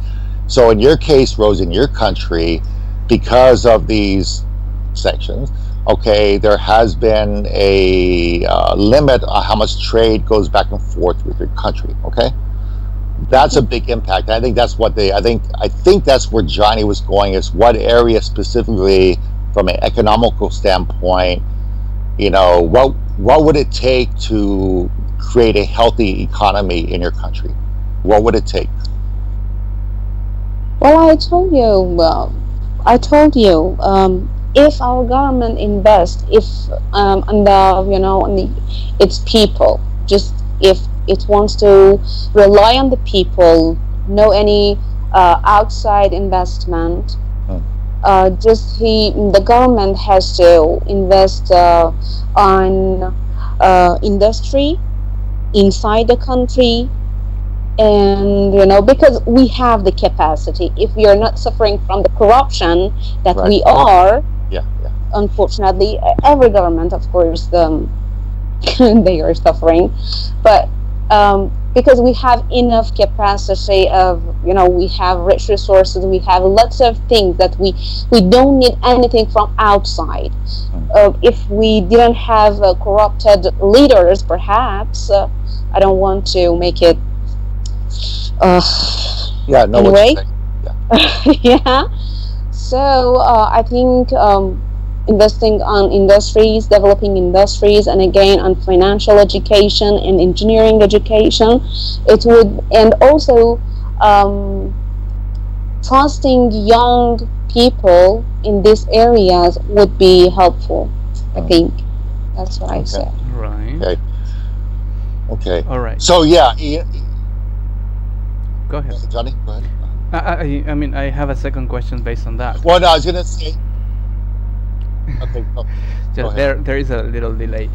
So in your case, Rose, in your country, because of these sanctions, okay, there has been a limit on how much trade goes back and forth with your country. Okay, that's a big impact. I think that's what I think that's where Johnny was going, is what area specifically from an economical standpoint, what would it take to create a healthy economy in your country? What would it take? Well, I told you, if our government invests, if on its people, just if it wants to rely on the people, no any outside investment, the government has to invest on industry inside the country, And because we have the capacity, if we are not suffering from the corruption that Right. we are, Yeah. unfortunately, every government, of course, they are suffering, but because we have enough capacity of, we have rich resources, we have lots of things that we don't need anything from outside. If we didn't have corrupted leaders, perhaps, I don't want to make it Yeah. No. anyway. What you're saying. Yeah. So I think investing on industries, developing industries, and again on financial education and engineering education, it would, and also trusting young people in these areas would be helpful. I think that's what I said. Right. Okay. All right. So yeah. Go ahead. Johnny, go ahead. I mean, I have a second question based on that. Well, no, I was gonna say. Okay. Go ahead. There is a little delay.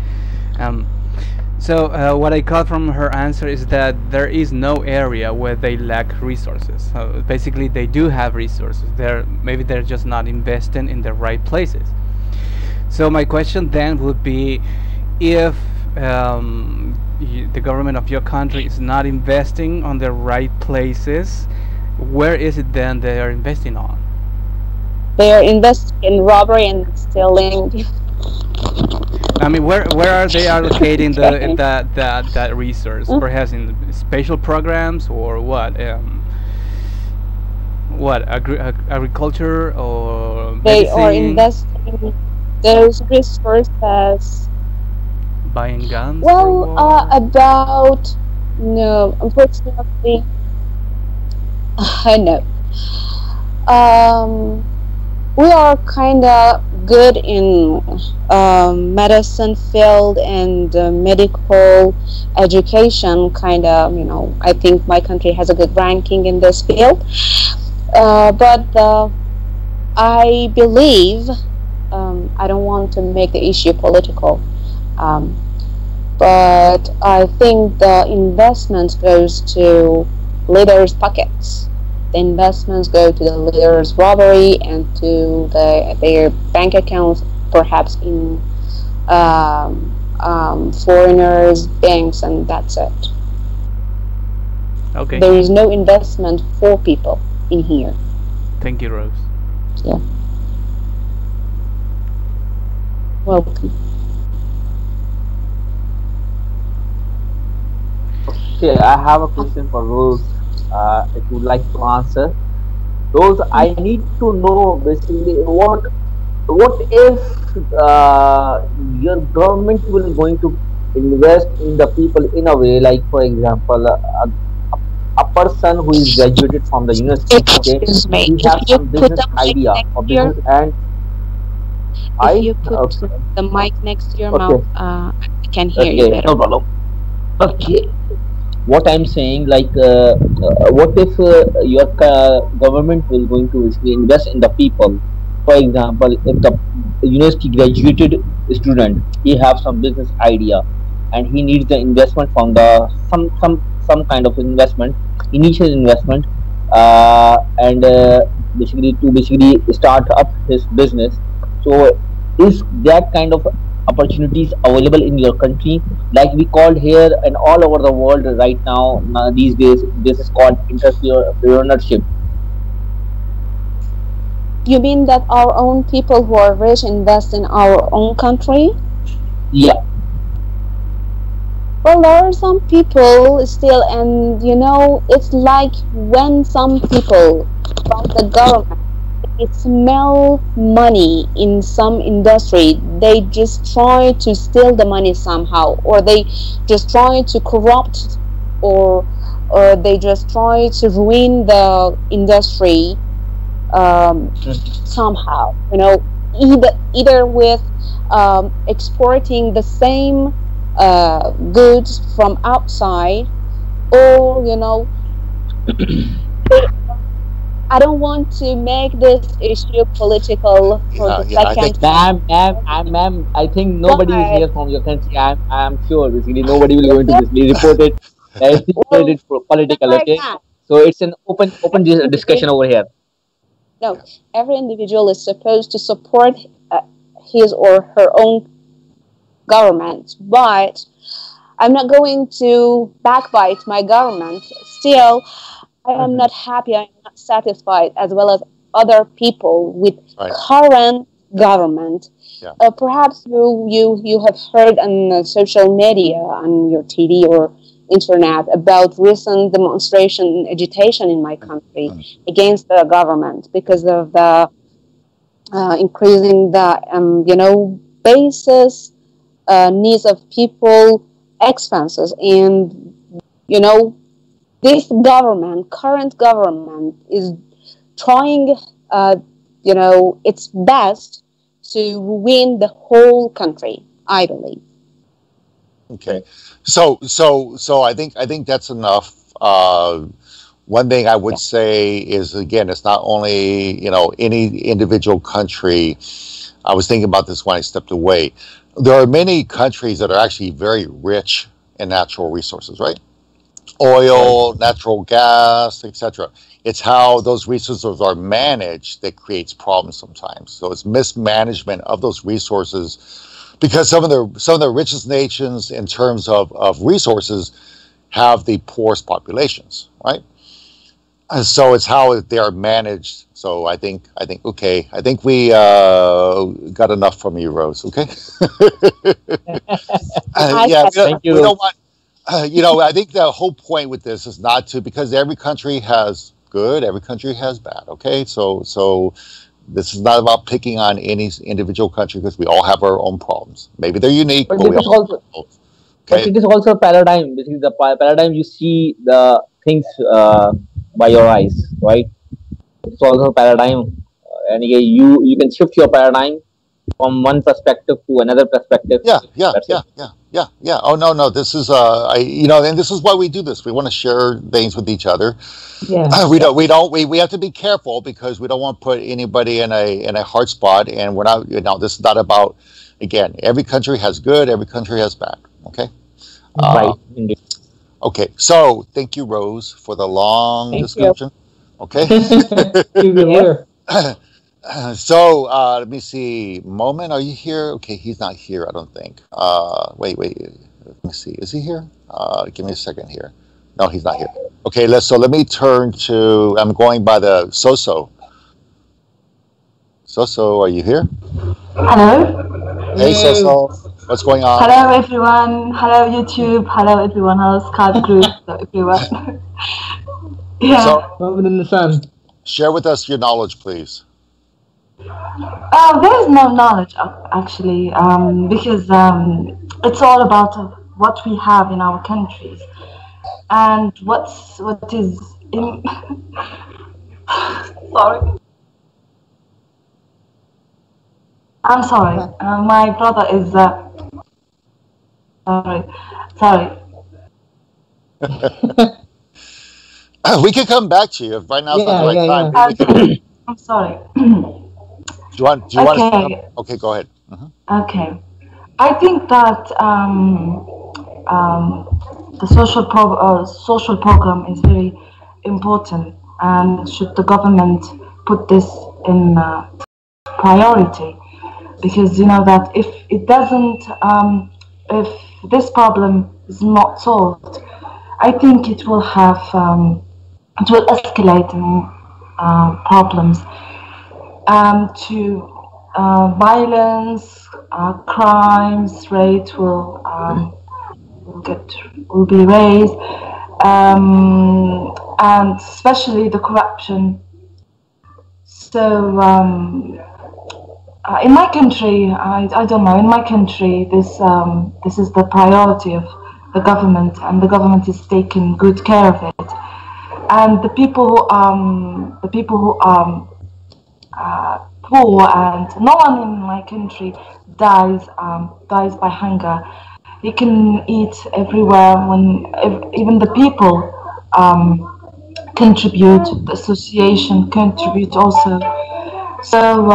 So what I caught from her answer is that there is no area where they lack resources. So basically, they do have resources. Maybe they're just not investing in the right places. So my question then would be, if the government of your country is not investing on the right places, where is it then they are investing on? They are investing in robbery and stealing. I mean, where are they allocating that resource? Perhaps in special programs or what? Agriculture or medicine? They are investing those resources. Buying guns? Well, no, unfortunately, I know. We are kind of good in medicine field and medical education. Kind of, I think my country has a good ranking in this field. But I believe, I don't want to make the issue political. But I think the investment goes to leaders' pockets. The investments go to the leaders' robbery and to their bank accounts, perhaps in foreigners' banks, and that's it. Okay. There is no investment for people in here. Thank you, Rose. Yeah. Welcome. Okay, I have a question for Rose. If you would like to answer. Rose, I need to know basically what if your government will going to invest in the people in a way, like for example, a person who is graduated from the university, okay, Excuse me. he has some business idea or business, and If you put the mic next to your mouth, I can hear you better. No problem. Okay. What I'm saying, like, what if your government will going to basically invest in the people? For example, if the university graduated student, he have some business idea, and he needs the investment from the some kind of investment, initial investment, and basically start up his business. So, is that kind of opportunities available in your country, like we called here and all over the world right now these days? This is called entrepreneurship. You mean that our own people who are rich invest in our own country? Yeah. Well, there are some people still, and it's like when some people from the government, they smell money in some industry, they just try to steal the money somehow, or they just try to corrupt, or they just try to ruin the industry somehow. Either with exporting the same goods from outside, or I don't want to make this issue political for the second. Ma'am, I think nobody is here from your country. I'm sure basically nobody will going to basically report it. Let's not Well, make it political, like okay? that. So it's an open discussion over here. No, every individual is supposed to support his or her own government, but I'm not going to backbite my government. Still, I am not happy, I am not satisfied, as well as other people with current government. Yeah. Perhaps you have heard on social media, on your TV or internet, about recent demonstration agitation in my country against the government because of the increasing the basis needs of people, expenses, and this current government is trying its best to win the whole country, I believe. Okay, so I think that's enough. One thing I would say is, again, it's not only any individual country. I was thinking about this when I stepped away. There are many countries that are actually very rich in natural resources, right? Oil, natural gas, etc. It's how those resources are managed that creates problems sometimes. So it's mismanagement of those resources, because some of the richest nations in terms of resources have the poorest populations, right? And so it's how they are managed. So I think okay. I think we got enough from you, Rose. Okay. Yeah. Thank you. We don't want. I think the whole point with this is not to, because every country has good, every country has bad. Okay. So this is not about picking on any individual country, because we all have our own problems. Maybe they're unique, But but we this is all. also, Okay. but it is also a paradigm. This is the paradigm you see the things by your eyes, right? It's also a paradigm, and you can shift your paradigm from one perspective to another perspective. Yeah. That's it. Oh no. This is and this is why we do this. We want to share things with each other. Yeah. We have to be careful, because we don't want to put anybody in a hard spot, and we're not. This is not about. Again, every country has good, every country has bad. Okay. Right. Indeed. Okay. So thank you, Rose, for the long description. Okay. You were here. So let me see. Moment, are you here? Okay, he's not here, I don't think. Wait. Let me see. Is he here? Give me a second here. No, he's not here. Okay, let me turn to. I'm going by the Soso. Soso, are you here? Hello. Hey, Soso. What's going on? Hello, everyone. Hello, YouTube. Hello, everyone else. Skype group. Everyone. Yeah. So, Moment in the sun. share with us your knowledge, please. There is no knowledge actually, because it's all about what we have in our countries and what is in. Sorry. I'm sorry. My brother is. Sorry. We can come back to you if right now's not the right time. Okay. I'm sorry. Do you want to? Okay, go ahead. Okay. I think that the social program is very important, and should the government put this in priority, because you know that if it doesn't, if this problem is not solved, I think it will have it will escalate problems to violence, crimes rate will be raised, and especially the corruption. So in my country, I don't know. In my country, this is the priority of the government, and the government is taking good care of it. And the people who poor, and no one in my country dies by hunger. You can eat everywhere. Even the people contribute. The association contribute also. So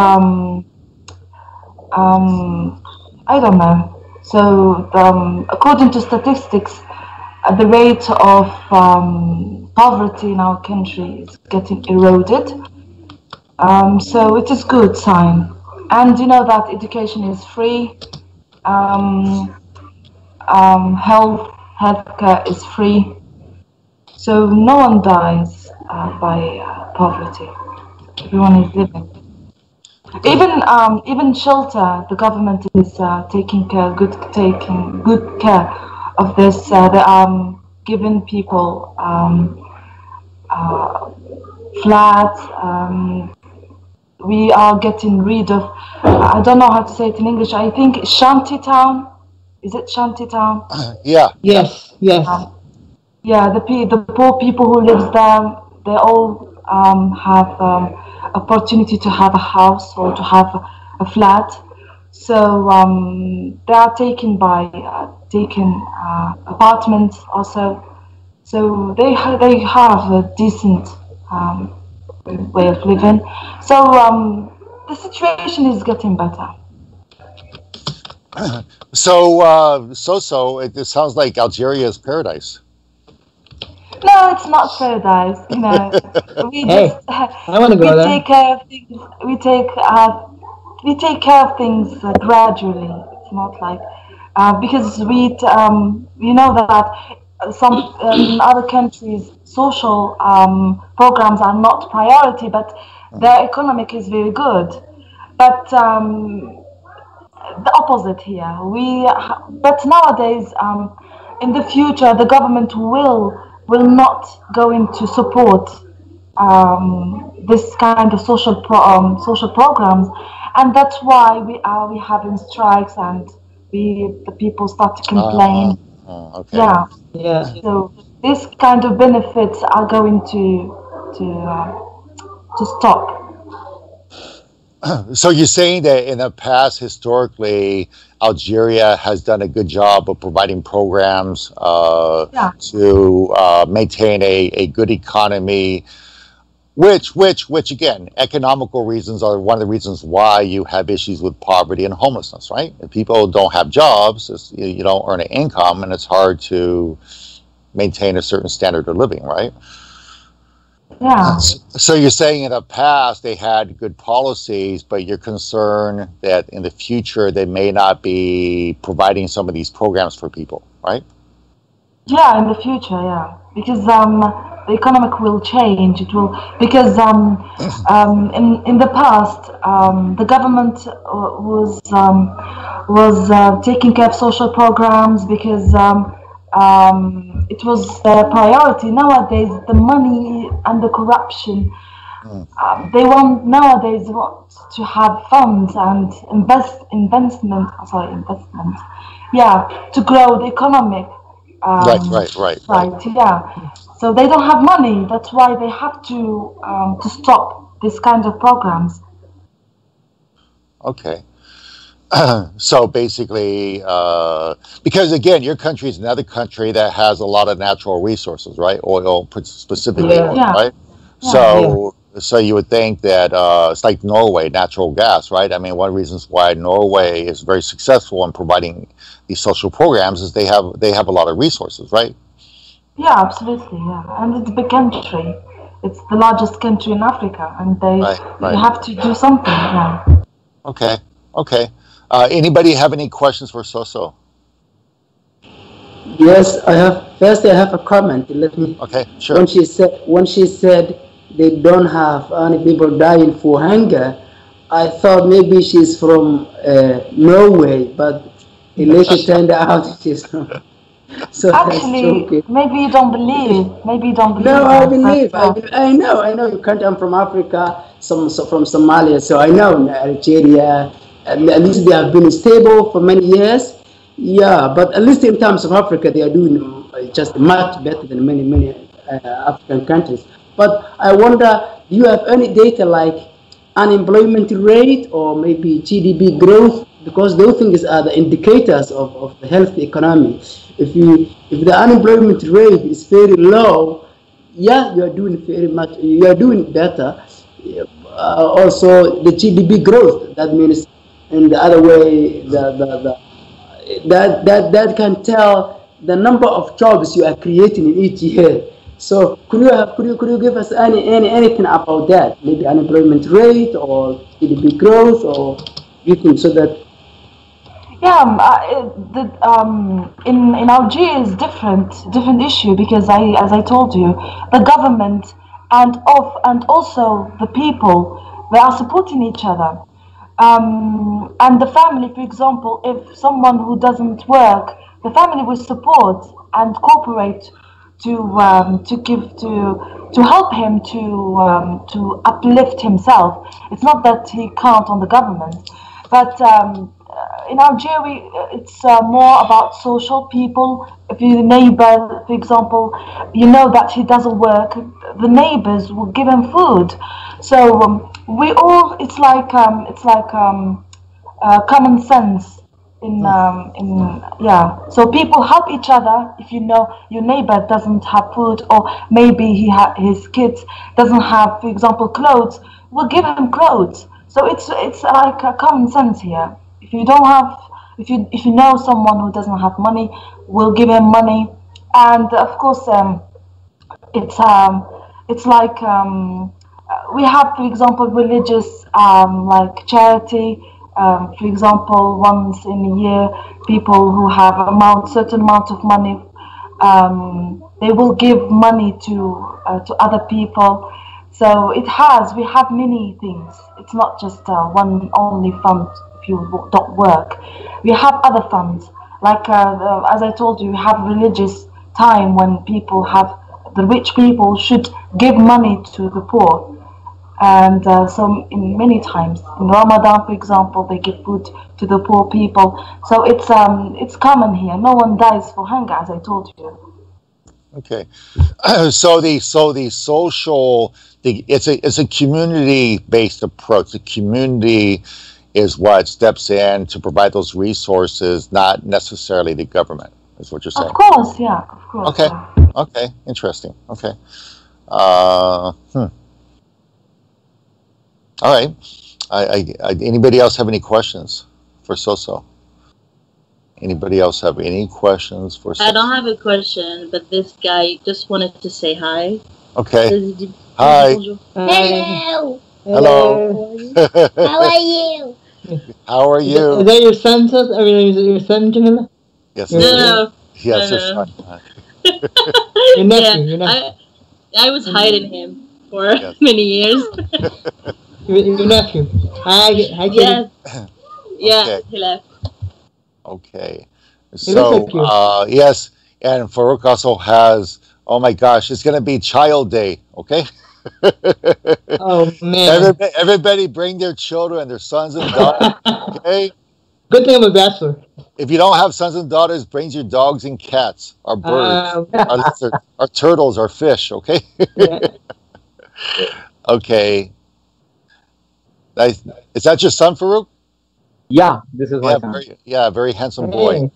I don't know. So according to statistics, the rate of poverty in our country is getting eroded. So it is good sign. And you know that education is free, healthcare is free, so no one dies by poverty. Everyone is living. Even shelter, the government is taking good care of this. They are giving people flats. We are getting rid of, I don't know how to say it in English, I think shanty town. Is it shanty town? Yeah. Yes. Yeah, the poor people who live there, they all have opportunity to have a house or to have a flat. So they are taken apartments also. So they have a decent way of living. So the situation is getting better. So, it sounds like Algeria is paradise. No, it's not paradise. You know, we Hey, I want to go there. take care of things. We take care of things gradually. It's not like because you know that some in other countries social programs are not priority, but their economic is very good. But the opposite here. But nowadays, in the future, the government will not going to support this kind of social programs, and that's why we having strikes and the people start to complain. Okay. Yeah. So this kind of benefits are going to stop. So you're saying that in the past, historically, Algeria has done a good job of providing programs to maintain a good economy, which again, economical reasons are one of the reasons why you have issues with poverty and homelessness, right? If people don't have jobs, you don't earn an income, and it's hard to maintain a certain standard of living, right? Yeah. So you're saying in the past they had good policies, but you're concerned that in the future they may not be providing some of these programs for people, right? Yeah, in the future, yeah, because the economic will change. It will because in the past the government was taking care of social programs because it was their priority. Nowadays, the money and the corruption, they nowadays want to have funds and investment. Yeah, to grow the economic. Right. Yeah, so they don't have money. That's why they have to stop this kind of programs. Okay. So basically, because again, your country is another country that has a lot of natural resources, right? Oil, specifically oil, right? So you would think that it's like Norway, natural gas, right? I mean, one of the reasons why Norway is very successful in providing these social programs is they have a lot of resources, right? Yeah, absolutely. Yeah, and it's a big country. It's the largest country in Africa, and they have to do something. Yeah. Okay. Anybody have any questions for Soso? Yes, I have. First, I have a comment. Let me. Okay, sure. When she said they don't have any people dying for hunger, I thought maybe she's from Norway, but it later turned out she's from. So actually, maybe you don't believe. No, I believe. I know you can't. I'm from Africa, from Somalia, so I know Nigeria. At least they have been stable for many years. Yeah, but at least in terms of Africa, they are doing just much better than many African countries. But I wonder, do you have any data like unemployment rate or maybe GDP growth? Because those things are the indicators of the healthy economy. If the unemployment rate is very low, yeah, you are doing you are doing better. Also, the GDP growth, that means in the other way, that can tell the number of jobs you are creating in each year. So could you give us anything about that? Maybe unemployment rate or GDP growth or anything so that. Yeah, in Algeria is different issue because as I told you, the government and also the people, they are supporting each other. And the family, for example, if someone who doesn't work, the family will support and cooperate to give to help him to uplift himself. It's not that he can't on the government, but in Algeria, it's more about social people. If your neighbor, for example, you know that he doesn't work, the neighbors will give him food. So we all, it's like common sense yeah. So people help each other. If you know your neighbor doesn't have food, or maybe his kids doesn't have, for example, clothes, we'll give him clothes. So it's like a common sense here. If you don't have, if you know someone who doesn't have money, we'll give him money. And of course, it's like we have, for example, religious like charity. For example, once in a year, people who have certain amount of money, they will give money to other people. So we have many things. It's not just one only fund. If you don't work, we have other funds. Like as I told you, we have religious time when the rich people should give money to the poor. And so in many times in Ramadan, for example, they give food to the poor people. So it's common here. No one dies for hunger, as I told you. Okay, so the social, it's a community based approach. The community is what steps in to provide those resources, not necessarily the government. Is what you're saying? Of course, yeah, of course. Okay, yeah. Okay, interesting. Okay, All right. Anybody else have any questions for Soso? Anybody else have any questions for Soso? I don't have a question, but this guy just wanted to say hi. Okay. Hi. Hello. Hello. How are you? How are you? Is that your son, Sos? I mean, is it your son, Jamila? Yes. No. Yes, your son. Your nephew. Your nephew. I was hiding him for many years. Your nephew. Hi, yes. Yeah, Okay. he left. Okay. He looks like you. Yes, and Farouk also has, oh my gosh, it's going to be Child Day, okay? Oh, man. Everybody bring their children, their sons and daughters, okay? Good thing I'm a bachelor. If you don't have sons and daughters, bring your dogs and cats, our birds, our lizards, our turtles, our fish, okay? Yeah. Okay. Nice. Is that your son, Farouk? Yeah, this is my son. Very handsome boy.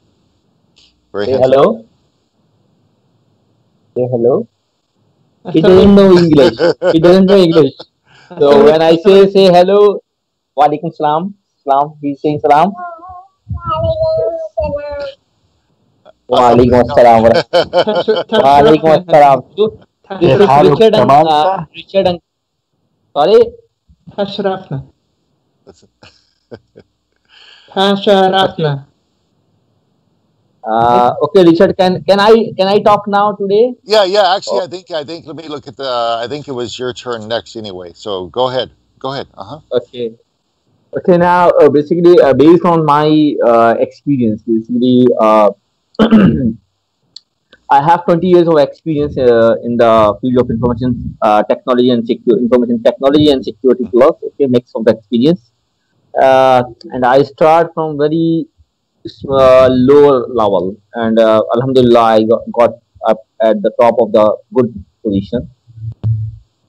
Very Say handsome. hello. Say hello. He doesn't know English. He doesn't know English. So when I say hello, walaikum salam, he's saying salam. Walaikum assalam. Walaikum assalam. This is Richard and sorry. Pasharafna. Pasharafna. Okay, Richard, can I talk now today? Yeah. Actually, I think. Let me look at the. I think it was your turn next anyway. So go ahead. Okay. Now, basically, based on my experience, basically, I have 20 years of experience in the field of information technology and information technology and security plus. Okay, mix of the experience, and I start from very lower level, and Alhamdulillah, I got up at the top of the good position.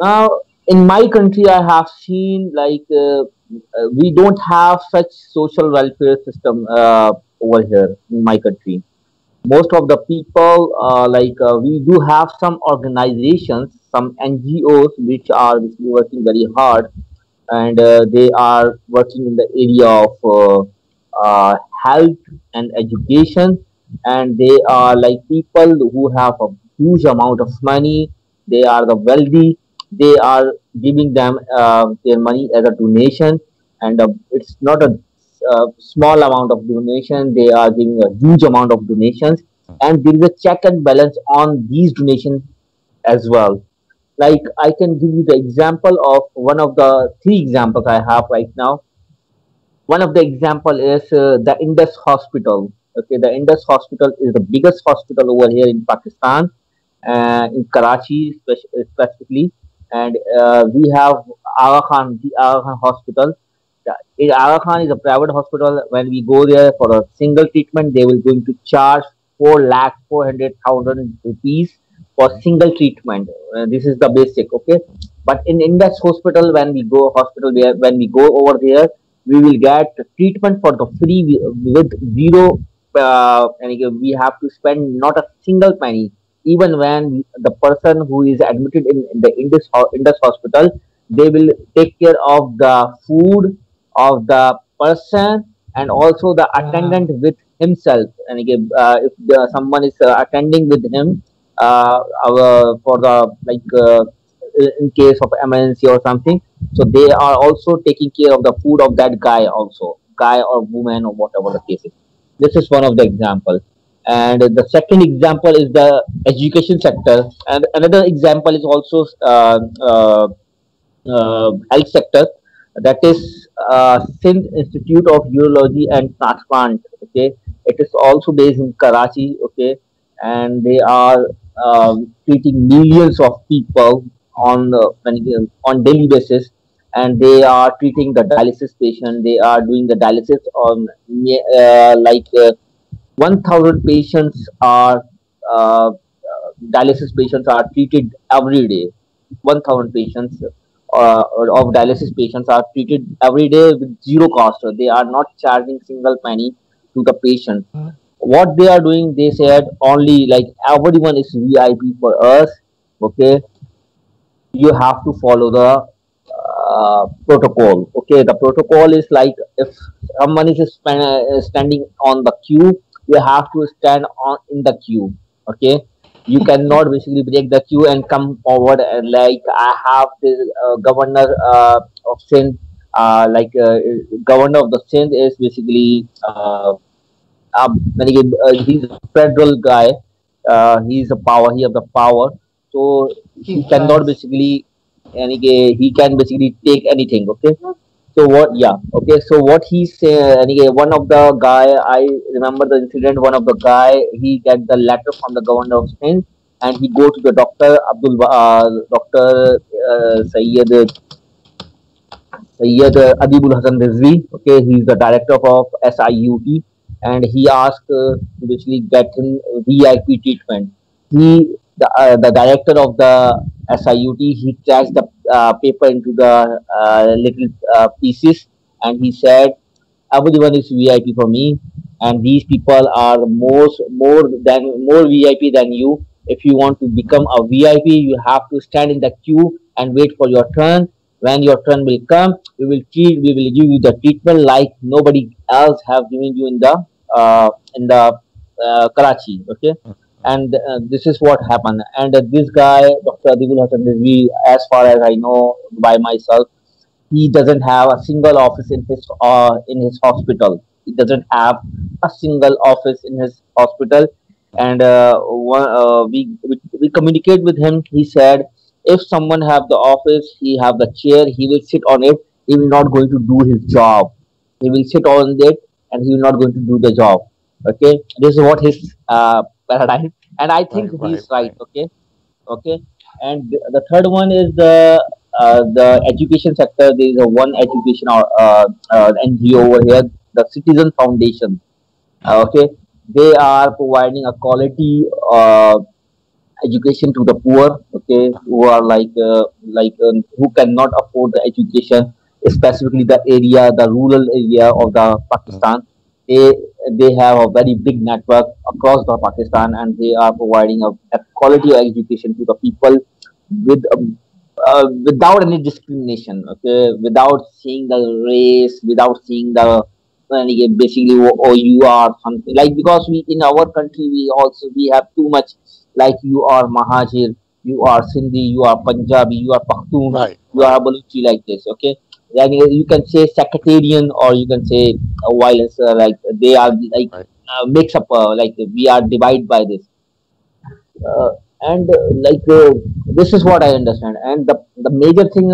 Now, in my country, I have seen like we don't have such social welfare system over here in my country. Most of the people, we do have some organizations, some NGOs, which are working very hard, and they are working in the area of health and education, and they are like people who have a huge amount of money. They are the wealthy. They are giving them their money as a donation, and it's not a small amount of donation. They are giving a huge amount of donations, and there is a check and balance on these donations as well. Like I can give you the example of one of the three examples I have right now. One of the example is the Indus Hospital. Okay, the Indus Hospital is the biggest hospital over here in Pakistan, in Karachi specifically, and we have the Aga Khan Hospital. Aga Khan is a private hospital. When we go there for a single treatment, they will going to charge 4,400,000 rupees for single treatment. This is the basic, okay. But in Indus Hospital, when we go over there, we will get treatment for the free with zero. And again, we have to spend not a single penny. Even when the person who is admitted in the Indus Hospital, they will take care of the food of the person and also the attendant with himself. And again, if someone is attending with him for the in case of emergency or something, so they are also taking care of the food of that guy also, guy or woman or whatever the case is. This is one of the example. And the second example is the education sector, and another example is also health sector, that is Sindh Institute of Urology and Transplant. Okay, it is also based in Karachi. Okay, and they are treating millions of people on daily basis, and they are treating the dialysis patient. They are doing the dialysis on 1,000 patients are dialysis patients are treated every day. 1,000 patients of dialysis patients are treated every day with zero cost. So they are not charging single penny to the patient. What they are doing, they said only like everyone is VIP for us. Okay, you have to follow the protocol. Okay, the protocol is like if someone is standing on the queue, you have to stand on in the queue. Okay, you cannot basically break the queue and come forward and like I have this governor of Sindh, governor of the Sindh is basically he's a federal guy. He's a power. He have the power, so he cannot basically, and he can basically take anything. Okay, so what? Yeah. Okay, so what he said, and one of the guy, I remember the incident. One of the guy, he get the letter from the governor of Sindh, and he go to the doctor Sayyid Adibul Hassan Rizvi. Okay, he's the director of SIUT, and he asked to basically get him VIP treatment. The director of the SIUT, he crashed the paper into the little pieces, and he said everyone is VIP for me, and these people are more VIP than you. If you want to become a VIP, you have to stand in the queue and wait for your turn. When your turn will come, we will give you the treatment like nobody else have given you in the Karachi. Okay, and this is what happened. And this guy, Dr. Adibul Hassan Rizvi, as far as I know by myself, he doesn't have a single office in his hospital. He doesn't have a single office in his hospital. And we communicate with him. He said if someone have the office, he have the chair, he will sit on it. He will not going to do his job. He will sit on it and he will not going to do the job. Okay, this is what his paradigm, and I think he's right. Okay, okay, and the third one is the education sector. There is a one education or NGO over here, the Citizen Foundation. Okay, they are providing a quality education to the poor. Okay, who are who cannot afford the education, specifically the rural area of the Pakistan. They have a very big network across the Pakistan, and they are providing a quality of education to the people with without any discrimination. Okay, without seeing the race, without seeing the basically, or you are something like, because we in our country we have too much, like you are Mahajir, you are Sindhi, you are Punjabi, you are Pakhtun, Right, you are right, Baluchi, like this. Okay, like you can say sectarian, or you can say violence, like they are like right. mix up, like we are divided by this, uh, and like this is what I understand. And the major thing,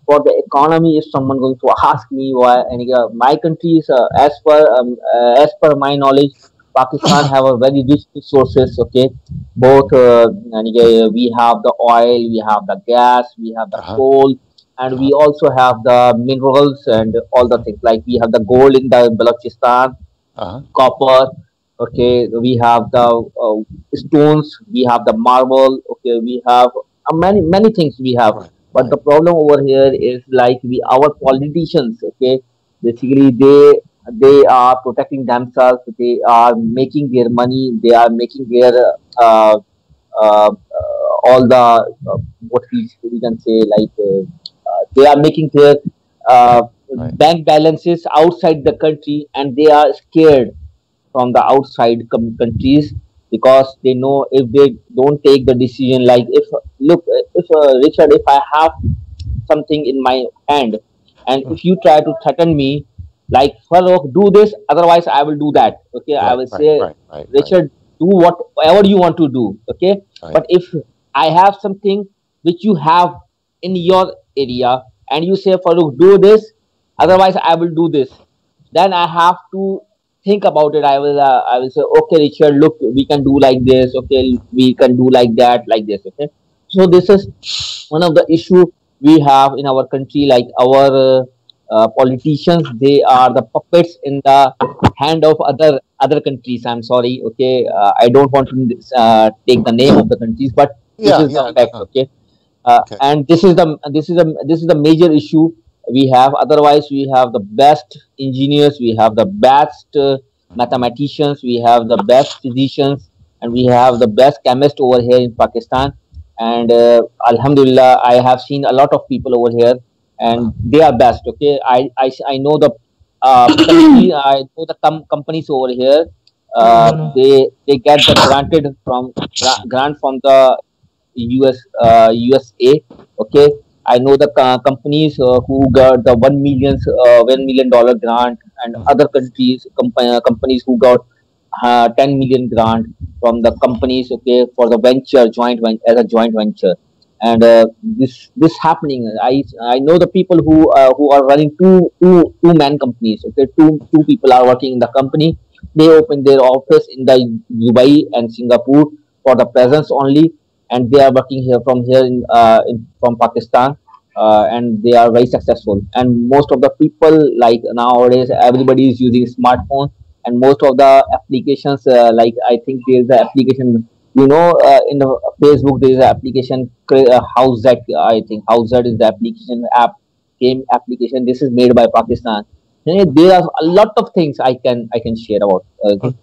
for the economy, is someone going to ask me why. And my country is, as per my knowledge, Pakistan have a very rich resources. Okay, both and we have the oil, we have the gas, we have the Uh-huh, coal, and uh-huh, we also have the minerals and all the uh-huh, things. Like we have the gold in the Balochistan, uh-huh. copper. Okay, we have the stones, we have the marble. Okay, we have many things we have. Right, But right. the problem over here is like our politicians. Okay, basically they are protecting themselves, they are making their money, they are making their uh, all the what we can say, like they are making their uh, Right, right. bank balances outside the country, and they are scared from the outside countries, because they know if they don't take the decision, like if look, if Richard, if I have something in my hand, and Mm. if you try to threaten me, like, Farouk, do this, otherwise I will do that. Okay, I Right, will right, say, right, right, right, Richard, do whatever you want to do. Okay, right. but if I have something which you have in your area, and you say, Farouk, do this, Mhm. otherwise I will do this, then I have to think about it. I will say, okay, Richard, look, we can do like this. Okay, we can do like that, like this. Okay, so this is one of the issue we have in our country. Like our politicians, they are the puppets in the hand of other countries. I'm sorry. Okay, I don't want to take the name of the countries, but this Yeah, is the yeah. fact. Okay, Okay. and this is the major issue we have. Otherwise, we have the best engineers, we have the best mathematicians, we have the best physicians, and we have the best chemists over here in Pakistan. And Alhamdulillah, I have seen a lot of people over here, Uh-huh. and they are best. Okay, I know the country, I know the companies over here. They get the grant from the USA. Okay, I know the companies who got the $1 million grant, and Mhm. other countries companies who got 10 million grant from the companies. Okay, for the as a joint venture. And this happening. I know the people who are running two man companies. Okay, two people are working in the company. They open their office in the Dubai and Singapore for the presence only, and they are working here from Pakistan, and they are very successful. And most of the people, like nowadays, everybody is using smartphone, and most of the applications, like I think there is the application, in the Facebook there is an application, House Z. I think House Z is the application game application. This is made by Pakistan. There are a lot of things I can share about. Okay.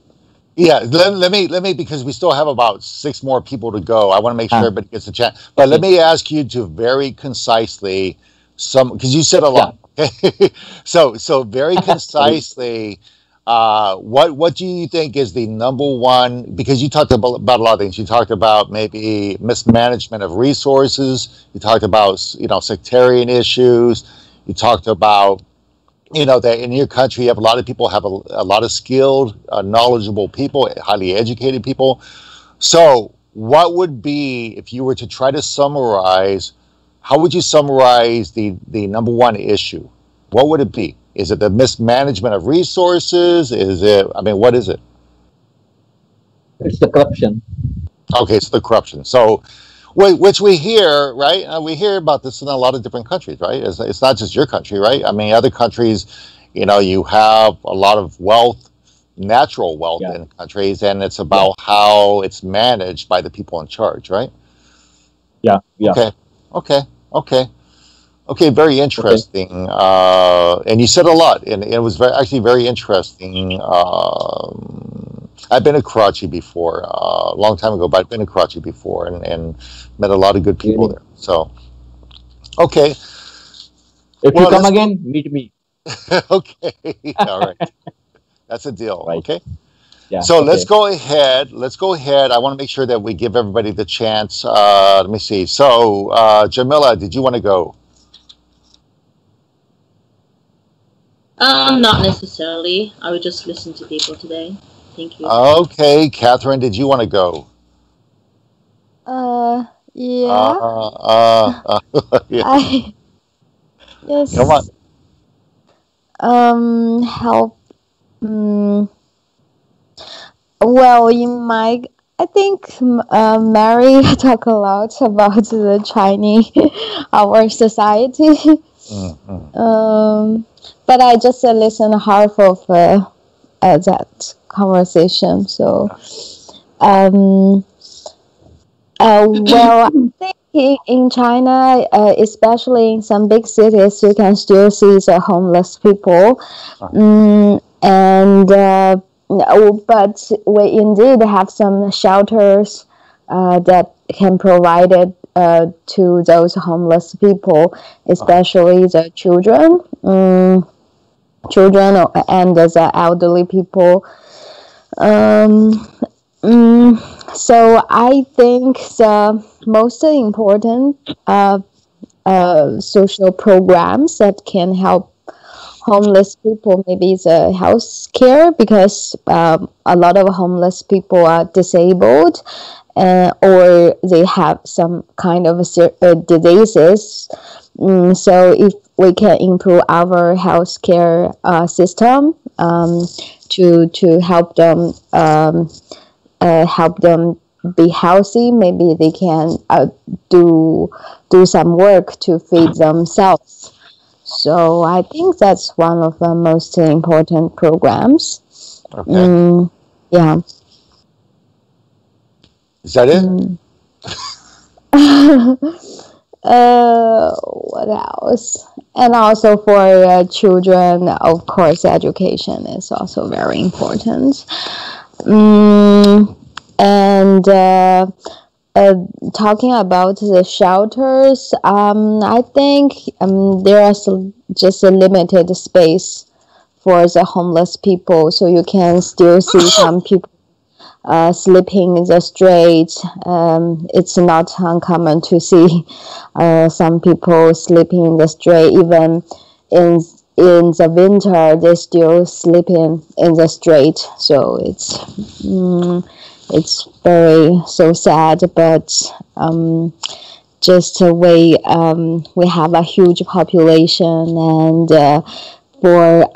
Yeah, let me because we still have about six more people to go. I want to make sure Ah, everybody gets a chance. But let okay. me ask you to very concisely because you said a Yeah. lot. Okay, so very Sorry. concisely, what do you think is the number one? Because you talked about a lot of things. You talked about maybe mismanagement of resources. You talked about sectarian issues. You talked about that in your country you have a lot of people have a lot of skilled knowledgeable people, highly educated people. So what would be, if you were to try to summarize, how would you summarize the number one issue? What would it be? Is it the mismanagement of resources? Is it, I mean, what is it? It's the corruption. Okay, it's the corruption. So which we hear, right? We hear about this in a lot of different countries, right? It's not just your country, right? I mean, other countries, you have a lot of wealth, natural wealth Yeah. in countries, and it's Yeah. about how it's managed by the people in charge, right? Yeah. Yeah. Okay, okay, okay, okay. Very Okay. interesting. And you said a lot, and it was actually very interesting. I've been to Karachi before, a long time ago, but I've been to Karachi before and met a lot of good people Really. there. So, okay. If you Well, come let's move. again, meet me. Okay, all right. That's a deal. Right. Okay. Yeah. So okay. let's go ahead. Let's go ahead. I want to make sure that we give everybody the chance. Let me see. So, Jamila, did you want to go? Not necessarily. I would just listen to people today. Thank you. Okay, Catherine, did you want to go? Yeah. Yeah. I yes. Come on. Help. Well, I think Mary talk a lot about the Chinese, our society. But I just listen half of that conversation. So, well, I think in China, especially in some big cities, you can still see the homeless people, but we indeed have some shelters that can provide it to those homeless people, especially the children, and the elderly people. So I think the most important social programs that can help homeless people, maybe the health care, because a lot of homeless people are disabled or they have some kind of diseases. So if we can improve our health care system to help them be healthy, maybe they can do some work to feed themselves. So I think that's one of the most important programs. Okay. Yeah. Is that it? What else? And also for children, of course, education is also very important. And talking about the shelters, I think there is just a limited space for the homeless people, so you can still see some people sleeping in the street. It's not uncommon to see some people sleeping in the street. Even in the winter, they still sleeping in the street. So it's very so sad, but just we have a huge population, and for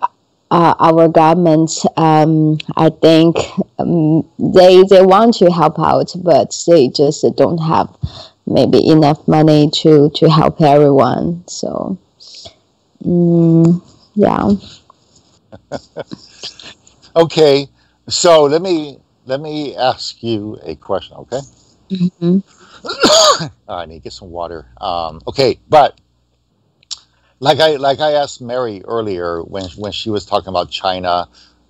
our government, I think they want to help out, but they just don't have maybe enough money to help everyone. So yeah. Okay, so let me ask you a question, okay? I need to get some water. Okay, but like I asked Mary earlier when she was talking about China.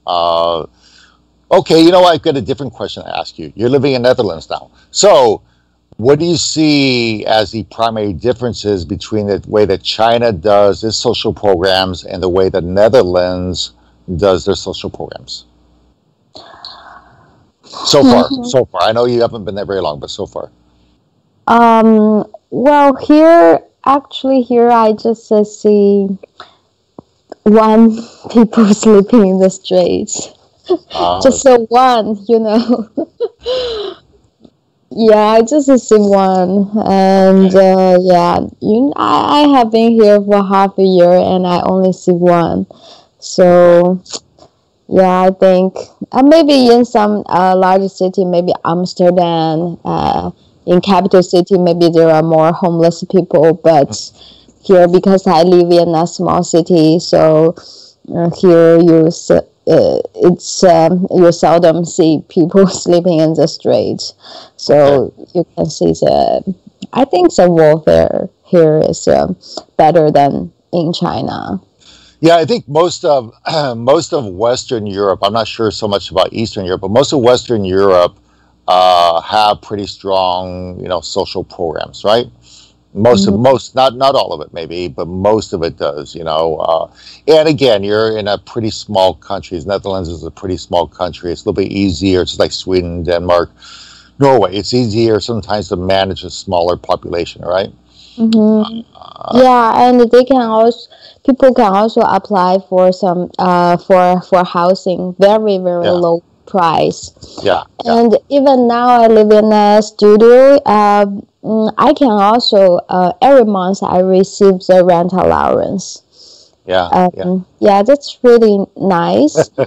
Okay, you know, I've got a different question to ask you. You're living in Netherlands now, so what do you see as the primary differences between the way that China does its social programs and the way that Netherlands does their social programs? So far. I know you haven't been there very long, but so far. Well, here I just see one people sleeping in the streets. Just one, you know. Yeah, I just see one, and I have been here for half a year, and I only see one. So, yeah, I think maybe in some larger city, maybe Amsterdam, in capital city, maybe there are more homeless people. But here, because I live in a small city, so here you seldom see people sleeping in the street. So you can see I think the warfare here is better than in China. Yeah, I think most of Western Europe, I'm not sure so much about Eastern Europe, but most of Western Europe have pretty strong, social programs, right? Most, not all of it, maybe, but most of it does. And again, you're in a pretty small country. Netherlands is a pretty small country. It's a little bit easier. It's like Sweden, Denmark, Norway. It's easier sometimes to manage a smaller population, right? Yeah, and people can also apply for some for housing, very low price. Yeah. And even now I live in a studio. I can also every month I receive the rent allowance. Yeah. Yeah, that's really nice. If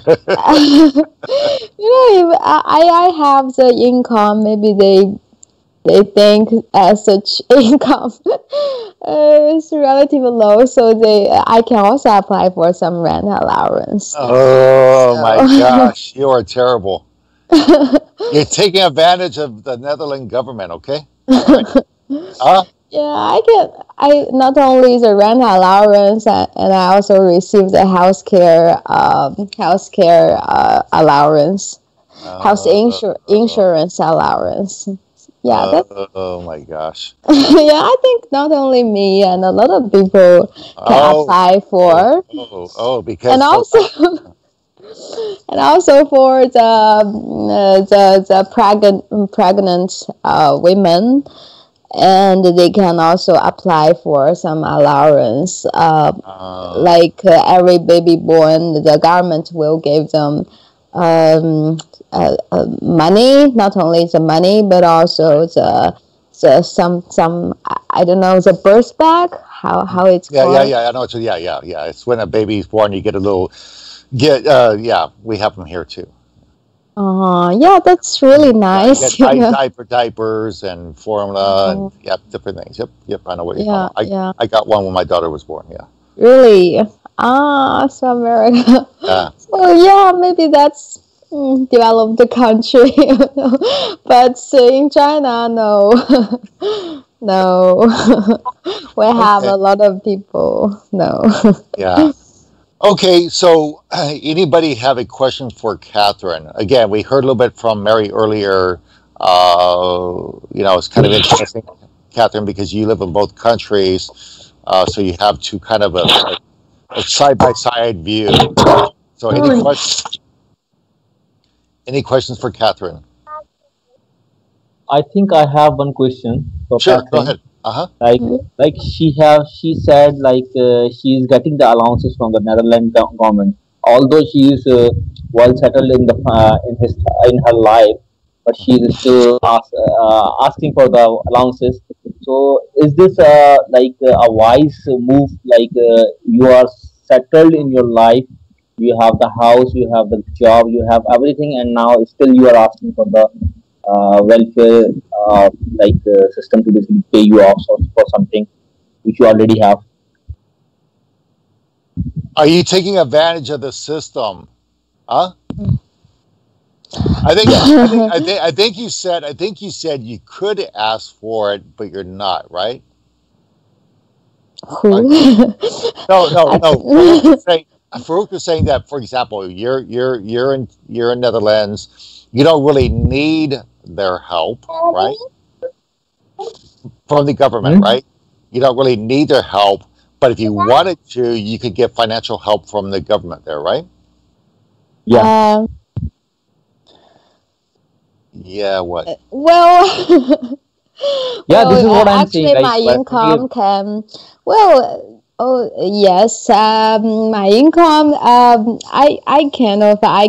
I have the income, maybe they think such income is relatively low, so I can also apply for some rent allowance. Oh my gosh, you are terrible. You're taking advantage of the Netherlands government, okay? Right. Yeah, I not only the rent allowance, and I also receive the healthcare allowance, insurance allowance. Yeah, oh my gosh. Yeah, I think not only me and a lot of people can apply for. Because and also for the pregnant women, and they can also apply for some allowance. Like every baby born, the government will give them money, not only the money, but also the some I don't know, the birth bag, how it's called. I know. Yeah. It's when a baby's born, you get a little we have them here too. Yeah, that's really nice. Diapers and formula and different things. Yep. I know what you're talking about. I got one when my daughter was born. Yeah. Really? So America. Yeah. So yeah, maybe that's developed country, but in China, no, no, we have a lot of people. No. Yeah. Okay, so anybody have a question for Catherine? Again, we heard a little bit from Mary earlier. It's kind of interesting, Catherine, because you live in both countries, so you have to kind of a side-by-side view. So any questions for Catherine? I think I have one question for Catherine. Go ahead. Like she said, she is getting the allowances from the Netherlands government, although she is well settled in her life, but she is still asking for the allowances. So is this a wise move? You are settled in your life, you have the house, you have the job, you have everything, and now still you are asking for the welfare system to basically pay you off for something which you already have. Are you taking advantage of the system? Huh? I think you said you could ask for it, but you're not, right? Who? No. Farouk was saying that, for example, you're in Netherlands. You don't really need their help, right? From the government, right? You don't really need their help, but if you wanted to, you could get financial help from the government there, right? Yeah. Yeah, what? This is what I'm saying. Actually, my income can. Yes. My income. I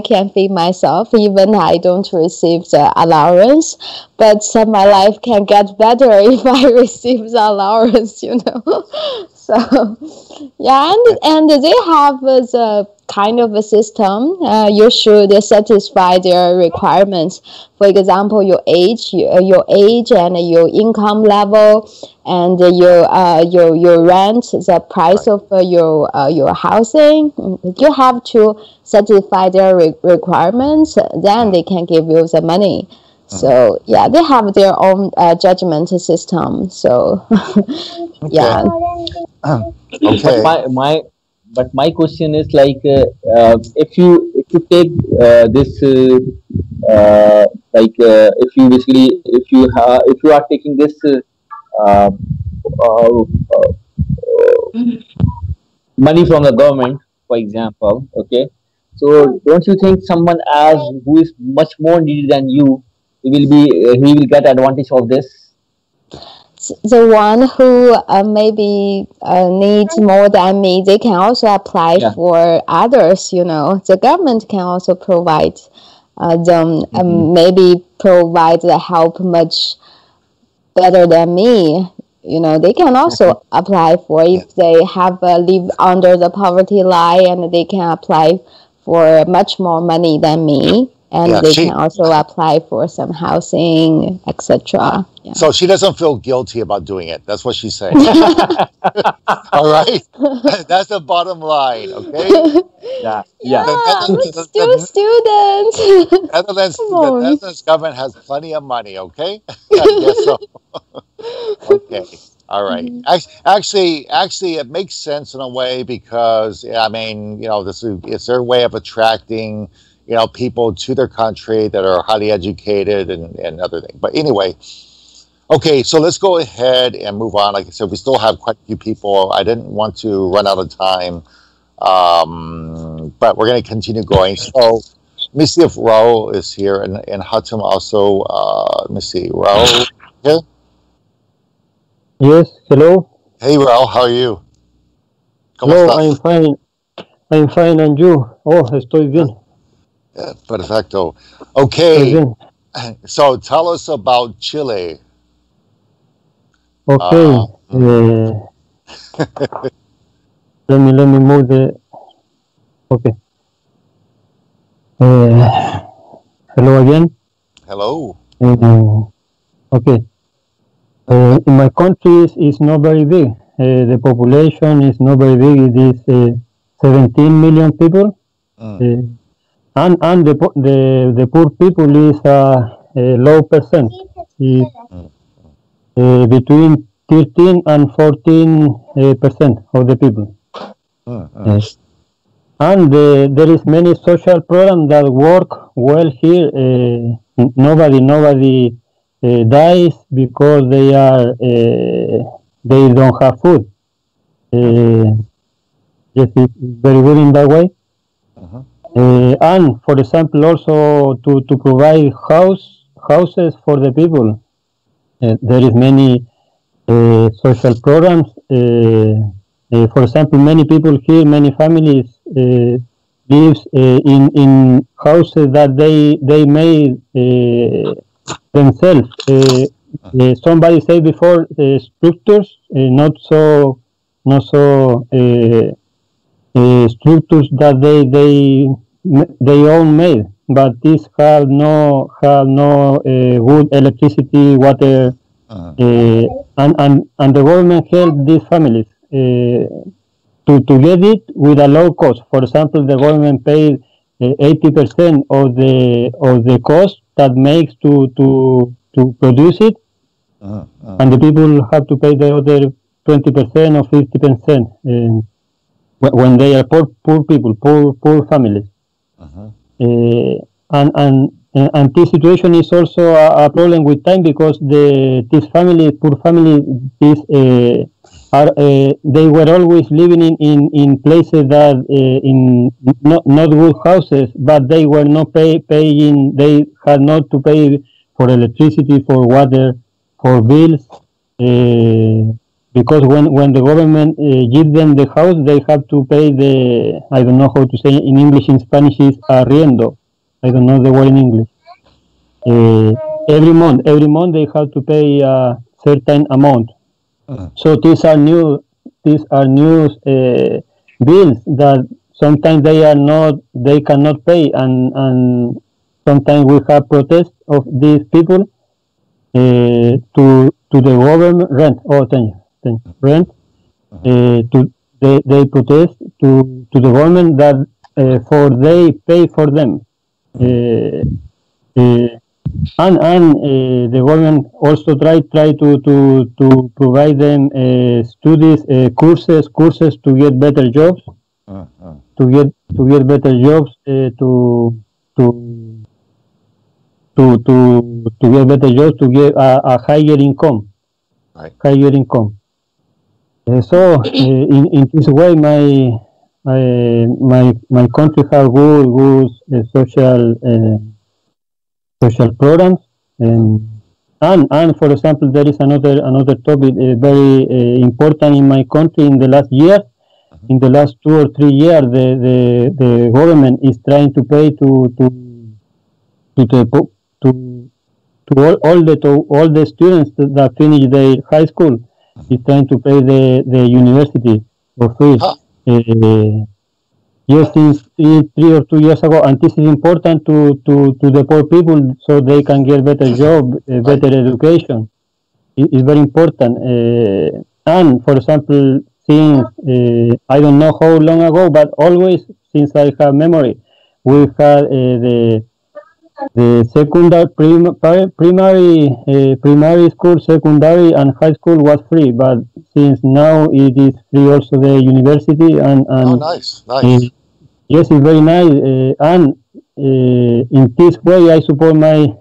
can feed myself. Even I don't receive the allowance, but my life can get better if I receive the allowance. So, yeah, and they have the kind of a system. You should satisfy their requirements. For example, your age and your income level, and your rent, the price of your housing. You have to satisfy their requirements. Then they can give you the money. So yeah, they have their own judgment system. So yeah. Okay. But my question is if you take this if you are taking this uh, money from the government, for example. Okay, so don't you think someone else who is much more needy than you, he will get advantage of this? The one who maybe needs more than me, they can also apply Yeah. for others. The government can also provide them, maybe provide the help much better than me. They can also apply for if they have live under the poverty line, and they can apply for much more money than me, and Yeah, they can also apply for some housing, etc. Yeah. So she doesn't feel guilty about doing it. That's what she's saying. All right, that's the bottom line. Okay. Yeah. I'm still student. The Netherlands government has plenty of money. Okay. I guess so. Okay. All right. Actually, it makes sense in a way because I mean, it's their way of attracting, people to their country that are highly educated and other things. But anyway, okay. So let's go ahead and move on. Like I said, we still have quite a few people. I didn't want to run out of time, but we're going to continue going. So let me see if Raul is here and Hatem also. Let me see, Raul here. Yes, hello. Hey, Raul, how are you? Hello, I'm fine. I'm fine, and you? Oh, estoy bien. Yeah, perfecto. Okay, so tell us about Chile. Okay. Let me move the. Okay. Hello again. Hello. Okay. In my country is not very big. The population is not very big. It is 17 million people, and the poor people is a low percent. It's between 13 and 14% of the people. Yes. And there is many social programs that work well here. Nobody dies because they don't have food. Yes, it's very good in that way. And for example, also to provide houses for the people. There is many social programs. For example, many people here, many families lives in houses that they made themselves. Somebody said before structures, not so structures that they own made, but these have no good electricity, water, and the government help these families to get it with a low cost. For example, the government paid 80% of the cost that makes to produce it, and the people have to pay the other 20% or 50% when they are poor people, poor families. And this situation is also a problem with time because poor families, they were always living in places that in not good houses, but they were not paying. They had not to pay for electricity, for water, for bills. Because when the government gives them the house, they have to pay I don't know how to say in English. In Spanish is arriendo. I don't know the word in English. Every month they have to pay a certain amount. So these are new bills that sometimes they cannot pay, and sometimes we have protests of these people to the government rent. Rent. They protest to the government that for they pay for them. And the government also try to provide them studies, courses to get better jobs, to get better jobs, to get better jobs, to get a higher income, higher income. In this way, my country have good social programs, and for example, there is another topic very important in my country in the last year. In the last 2 or 3 years, the government is trying to pay to all the students that finish their high school, is trying to pay the university for free. Yes, since 3 or 2 years ago, and this is important to the poor people so they can get better job, better education. It's very important. And for example, since I don't know how long ago, but always since I have memory, we had the secondary, primary school, secondary, and high school was free. But since now it is free also the university and oh, nice. Yes, it's very nice. And in this way, I support my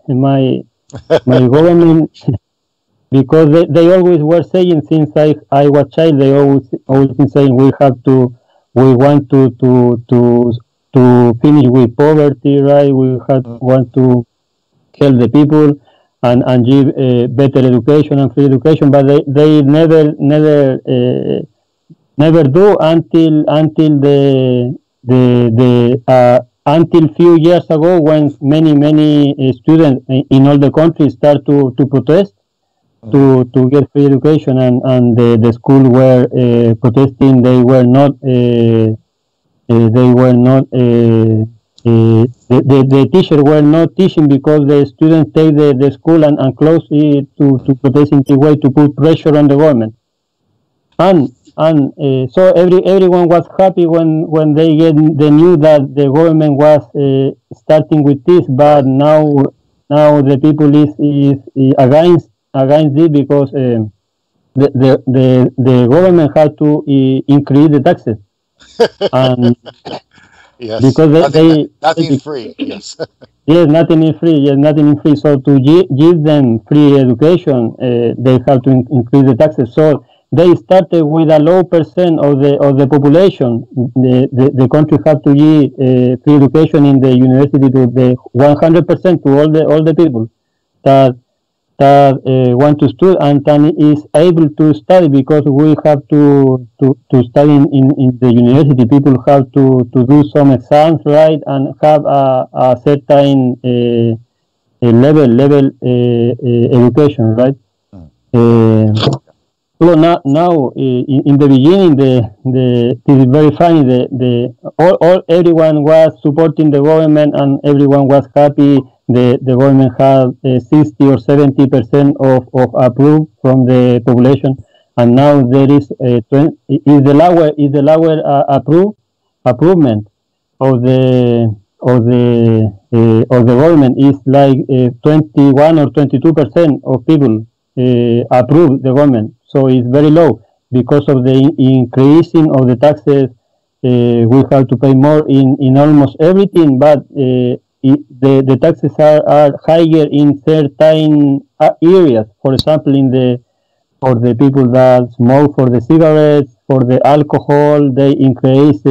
government. Because they always were saying since I was child, they always been saying we want to finish with poverty, right? We want to help the people and give better education and free education, but they never do until few years ago, when many students in all the countries start to protest to get free education, and the school were protesting. They were not the teachers were not teaching because the students take the school and close it to protest in the way to put pressure on the government. And so everyone was happy when they knew that the government was starting with this, but now the people is against it because the government had to increase the taxes. And yes, because nothing free. Yes. Yes, nothing is free. Yes, nothing is free. So to give them free education, they have to increase the taxes. So they started with a low percent of the population. The country have to give free education in the university to the 100% to all the people that want to study and is able to study, because we have to study in the university. People have to do some exams, right, and have a certain level education, right. So now in the beginning, this is very funny. Everyone was supporting the government and everyone was happy. The government had 60 or 70% of approve from the population, and now there is the lower approvement of the government is like 21 or 22% of people approve the government. So it's very low because of the increasing of the taxes. We have to pay more in almost everything, but the taxes are higher in certain areas. For example, for the people that smoke, for the cigarettes, for the alcohol, they increase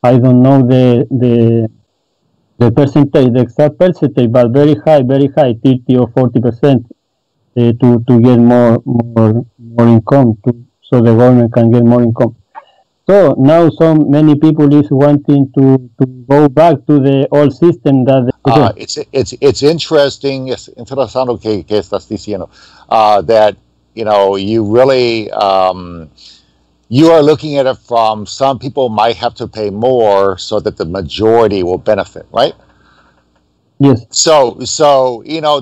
I don't know the percentage, the exact percentage, but very high, 30 or 40%, to get more income, so the government can get more income. So now so many people is wanting to go back to the old system that it's interesting. Es interesante que estás diciendo, that you really you are looking at it from some people might have to pay more so that the majority will benefit, right? Yes. So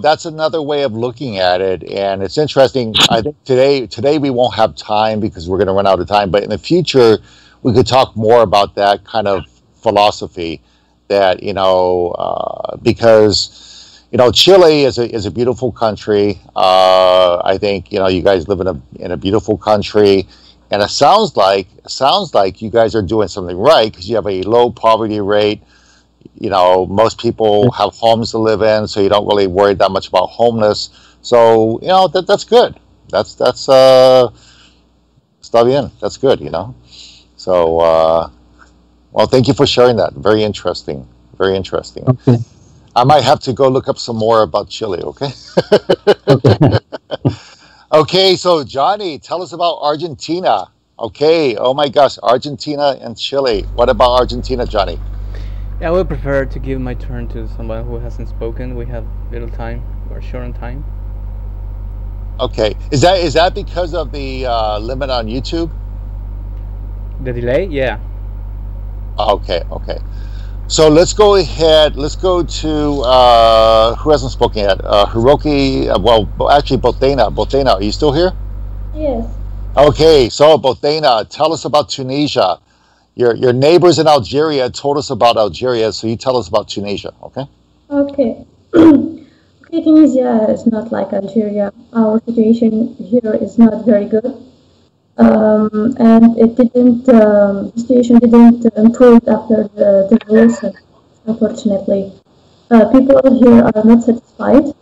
that's another way of looking at it, and it's interesting. I think today we won't have time because we're going to run out of time, but in the future we could talk more about that kind of philosophy. That because Chile is a beautiful country. I think you guys live in a beautiful country, and it sounds like you guys are doing something right because you have a low poverty rate. Most people have homes to live in, so you don't really worry that much about homeless. So that's good. That's Está bien. That's good, you know. So, well, thank you for sharing that. Very interesting. Very interesting. Okay. I might have to go look up some more about Chile, okay? Okay. Okay, so Johnny, tell us about Argentina. Okay, oh my gosh, Argentina and Chile. What about Argentina, Johnny? Yeah, I would prefer to give my turn to someone who hasn't spoken. We have little time, or short on time. Okay, is that because of the limit on YouTube? The delay? Yeah. Okay, okay. So let's go ahead. Let's go to who hasn't spoken yet? Hiroki. Well, actually, Botena. Botena, are you still here? Yes. Okay, so Botena, tell us about Tunisia. Your neighbors in Algeria told us about Algeria, so you tell us about Tunisia, okay? Okay. Okay, Tunisia is not like Algeria. Our situation here is not very good. And it didn't, the situation didn't improve after the revolution, unfortunately. People here are not satisfied.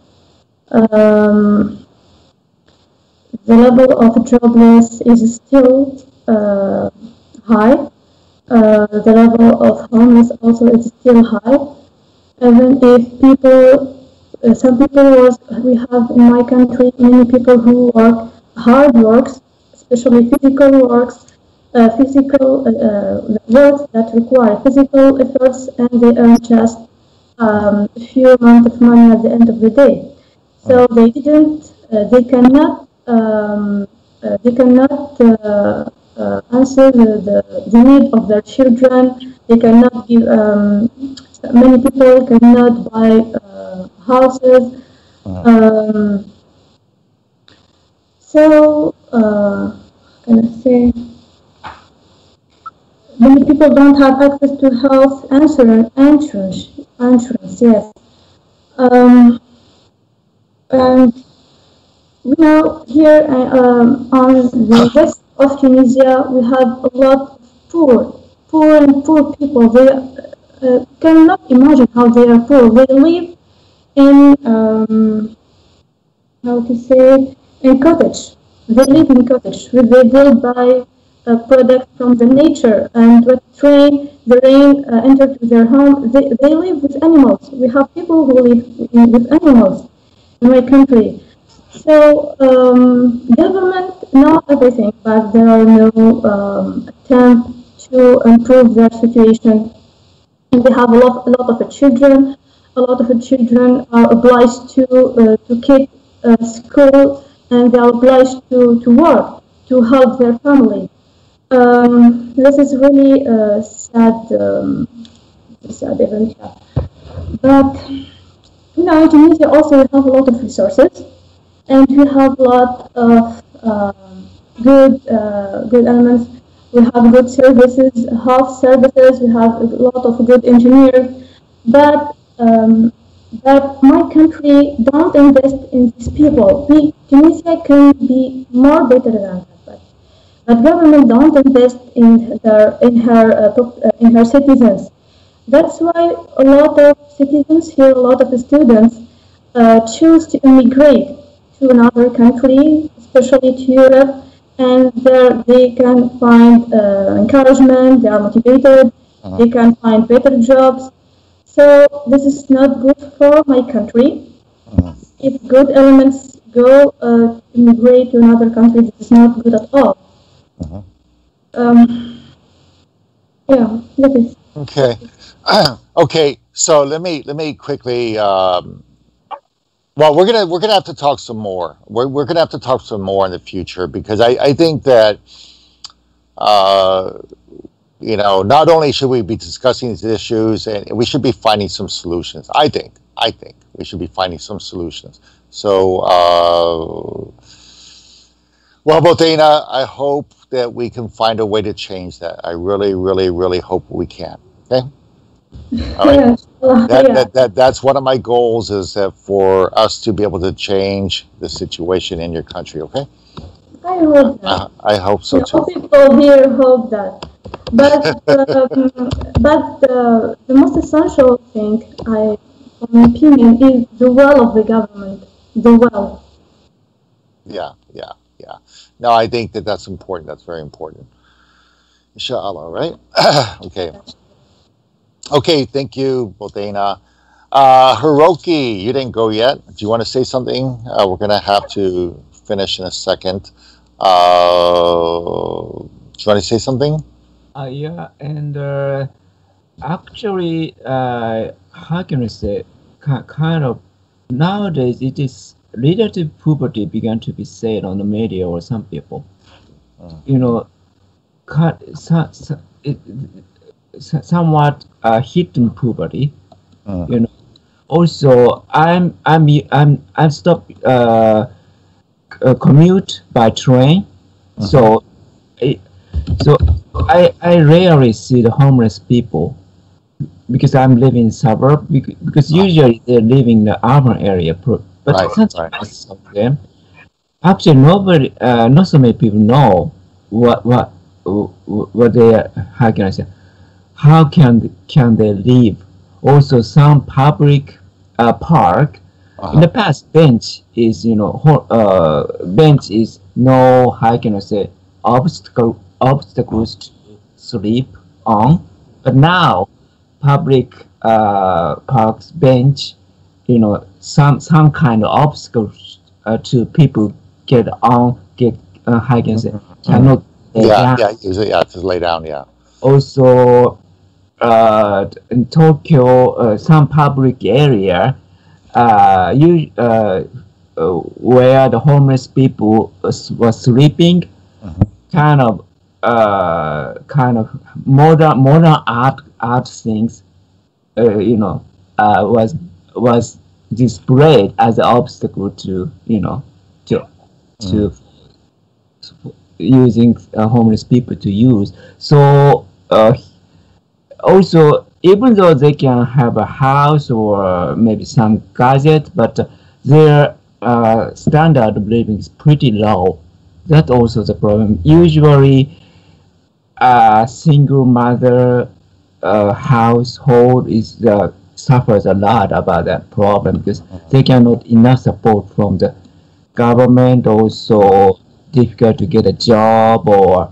The level of jobless is still high. The level of homeless also is still high. Even if people, some people we have in my country many people who work hard works, especially physical works, works that require physical efforts, and they earn just a few amount of money at the end of the day. So they cannot answer the need of their children. They cannot give. Many people cannot buy houses. So, can I say, many people don't have access to health insurance. Yes. And we know here on the west of Tunisia, we have a lot of poor people. They cannot imagine how they are poor. They live in how to say, in cottage. They live in cottage. They build by products from the nature, and what the rain enters to their home. They live with animals. We have people who live with animals in my country. So government know everything, but there are no attempt to improve their situation. And they have a lot of children. A lot of children are obliged to keep school, and they are obliged to work to help their family. This is really sad event. But you know, in Tunisia also we have a lot of resources, and we have a lot of good elements. We have good services, health services. We have a lot of good engineers, but my country don't invest in these people. Tunisia can be more better than that, but government don't invest in her citizens. That's why a lot of citizens here, a lot of students choose to immigrate to another country, especially to Europe, and there they can find encouragement, they are motivated, they can find better jobs. So this is not good for my country. If good elements go immigrate to another country, this is not good at all. Yeah, that is. Okay. Okay, so let me quickly. Well, we're gonna have to talk some more. We're gonna have to talk some more in the future, because I think that you know, not only should we be discussing these issues, and we should be finding some solutions. I think we should be finding some solutions. So, well, Botena, I hope that we can find a way to change that. I really, really, really hope we can. Okay. All right. That's one of my goals, is that for us to be able to change the situation in your country. Okay. I hope that. I hope so too. People here hope that. But the most essential thing, in my opinion, is the will of the government. The will. Yeah, yeah. Yeah. No, I think that that's important. That's very important. Inshallah, right? Okay. Okay, thank you, Bodena. Hiroki, you didn't go yet. Do you want to say something? We're going to have to finish in a second. Do you want to say something? Yeah, and actually, how can I say, kind of, nowadays it is relative poverty began to be said on the media or some people. You know, somewhat hidden poverty. You know. Also, I'm stopped commute by train, so I rarely see the homeless people because I'm living in suburb. Because usually they're living in the urban area, but sometimes of them. Actually, nobody, not so many people know what they are. How can I say? How can they live? Also, some public park. In the past, bench is bench is no, how can I say, obstacles to sleep on. But now, public parks bench, some kind of obstacles to people get how can I say, cannot lay down. To lay down, yeah. Also, in Tokyo, some public area, where the homeless people was sleeping, kind of modern art things, was displayed as an obstacle to using homeless people to use. So also, even though they can have a house or maybe some gadget, but their standard of living is pretty low. That's also the problem. Usually, a single mother household suffers a lot about that problem because they cannot enough support from the government. Also, difficult to get a job or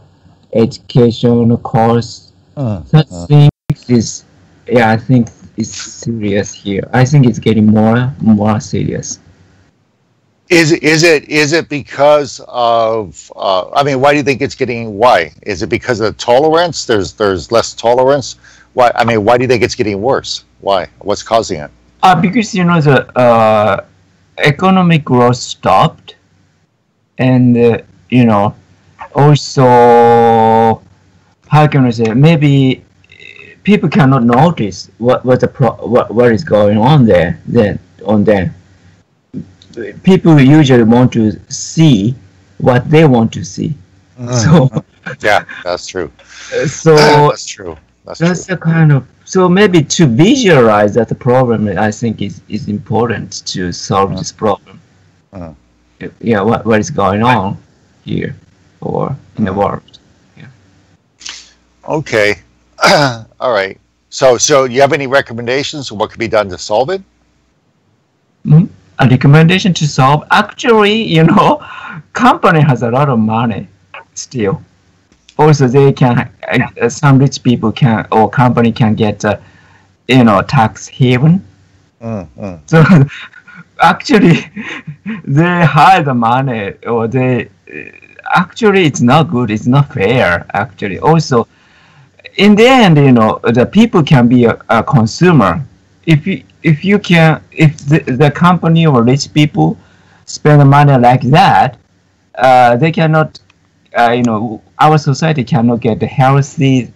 education course. Such things is, I think it's serious here. I think it's getting more serious. Is it because of? I mean, why do you think it's getting? Why is it because of tolerance? There's less tolerance. Why? I mean, why do you think it's getting worse? Why? What's causing it? Because the economic growth stopped, and also, how can I say? Maybe people cannot notice what is going on there. People usually want to see what they want to see. So yeah, that's true. So that's true. That's the kind of, so maybe to visualize that the problem, I think is important to solve this problem. Yeah, what is going on here or in the world? Yeah. Okay. All right. So do you have any recommendations on what could be done to solve it? A recommendation to solve? Actually, company has a lot of money still. Also, they can, some rich people can, or company can get, tax haven. So actually, they hide the money, or actually, it's not good. It's not fair, actually. Also, in the end, the people can be a consumer. If the company or rich people spend money like that, they cannot, our society cannot get the healthy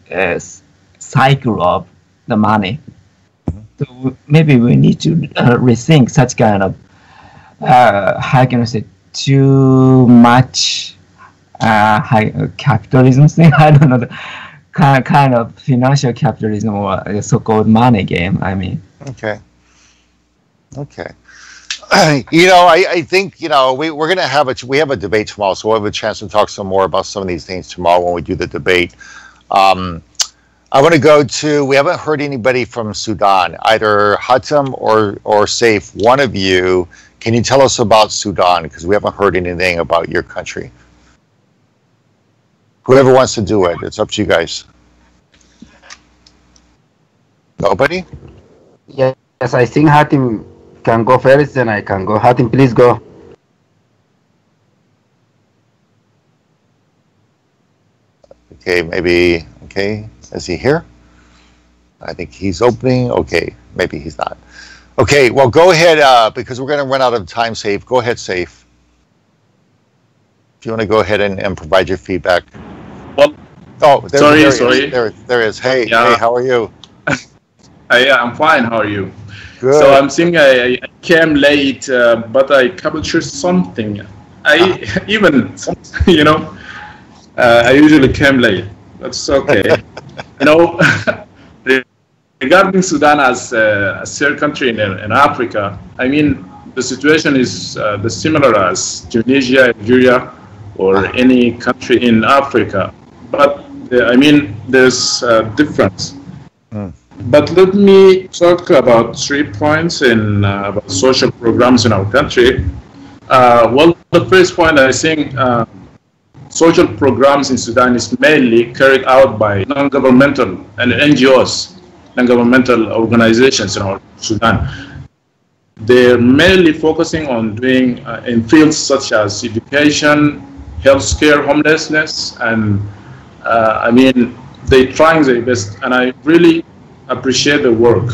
cycle of the money. So maybe we need to rethink such kind of, how can I say, too much capitalism thing. I don't know, the kind of financial capitalism or the so-called money game. I mean. Okay. I think we're gonna have we have a debate tomorrow, so we'll have a chance to talk some more about some of these things tomorrow when we do the debate. I want to go to. We haven't heard anybody from Sudan, either Hatem or Saif. One of you, can you tell us about Sudan? Because we haven't heard anything about your country. Whoever wants to do it, it's up to you guys. Nobody? Yes, I think Hatim can go first, then I can go. Hatim, please go. Okay, maybe, okay, is he here? I think he's opening. Okay, maybe he's not. Okay, well, go ahead, because we're going to run out of time, Safe. Go ahead, Safe. If you want to go ahead and provide your feedback. Well, oh, sorry. There is. Hey, yeah. Hey, how are you? I'm fine. How are you? Good. So I'm saying I came late, but I captured something. Even, you know, I usually came late. That's okay. You know, regarding Sudan as a third country in Africa, I mean, the situation is similar as Tunisia, Algeria, or any country in Africa. But, I mean, there's a difference. But let me talk about 3 points in about social programs in our country. Well, the first point, I think social programs in Sudan is mainly carried out by non-governmental and NGOs, non-governmental organizations in our Sudan. They're mainly focusing on doing in fields such as education, healthcare, homelessness, and I mean, they're trying their best, and I really appreciate the work.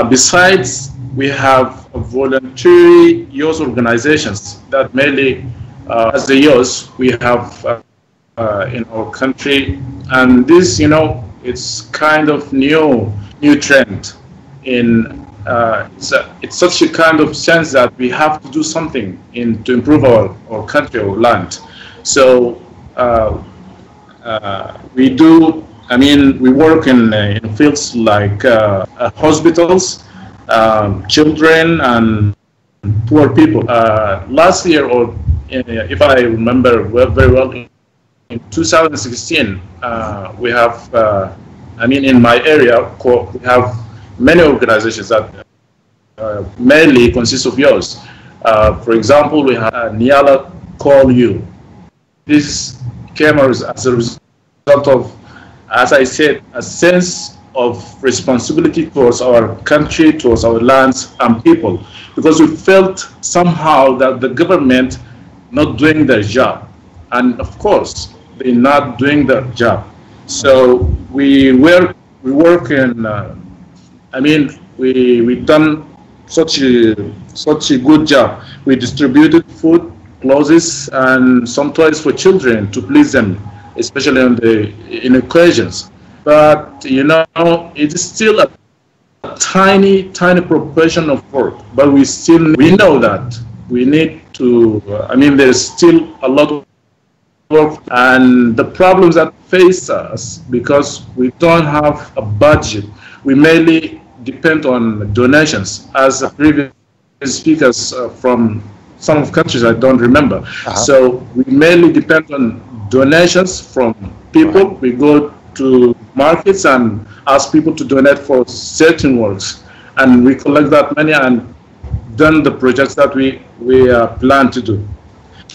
Besides, we have voluntary youth organizations that mainly, as the youth, we have in our country, and this, you know, it's kind of new trend. In it's such a kind of sense that we have to do something to improve our country, our land. So we do. I mean, we work in fields like hospitals, children, and poor people. Last year, or if I remember very well, in 2016, we have, I mean, in my area, we have many organizations that mainly consist of youth. For example, we have Niala Call You. This came as a result of, as I said, a sense of responsibility towards our country, towards our lands and people, because we felt somehow that the government not doing their job, and of course they're not doing their job. So we work in. I mean, we done such a good job. We distributed food, clothes, and some toys for children to please them, especially in occasions. But you know, it is still a tiny proportion of work. But we know that we need to. I mean, there's still a lot of work, and the problems that face us because we don't have a budget. We mainly depend on donations, as the previous speakers from some of countries I don't remember. So we mainly depend on donations from people. We go to markets and ask people to donate for certain works, and we collect that money and done the projects that we plan to do.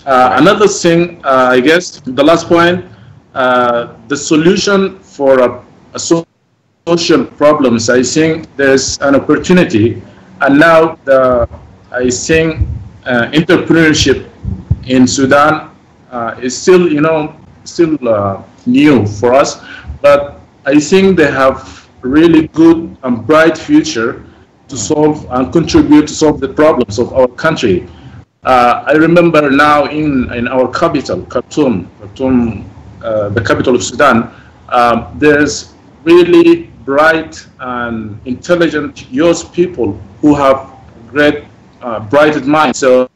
Another thing, I guess, the last point, the solution for a social problems, I think there's an opportunity, and now I think entrepreneurship in Sudan is still, you know, new for us, but I think they have really good and bright future to solve and contribute to solve the problems of our country. I remember now in our capital, Khartoum, the capital of Sudan, there's really bright and intelligent youth people who have great, bright minds, so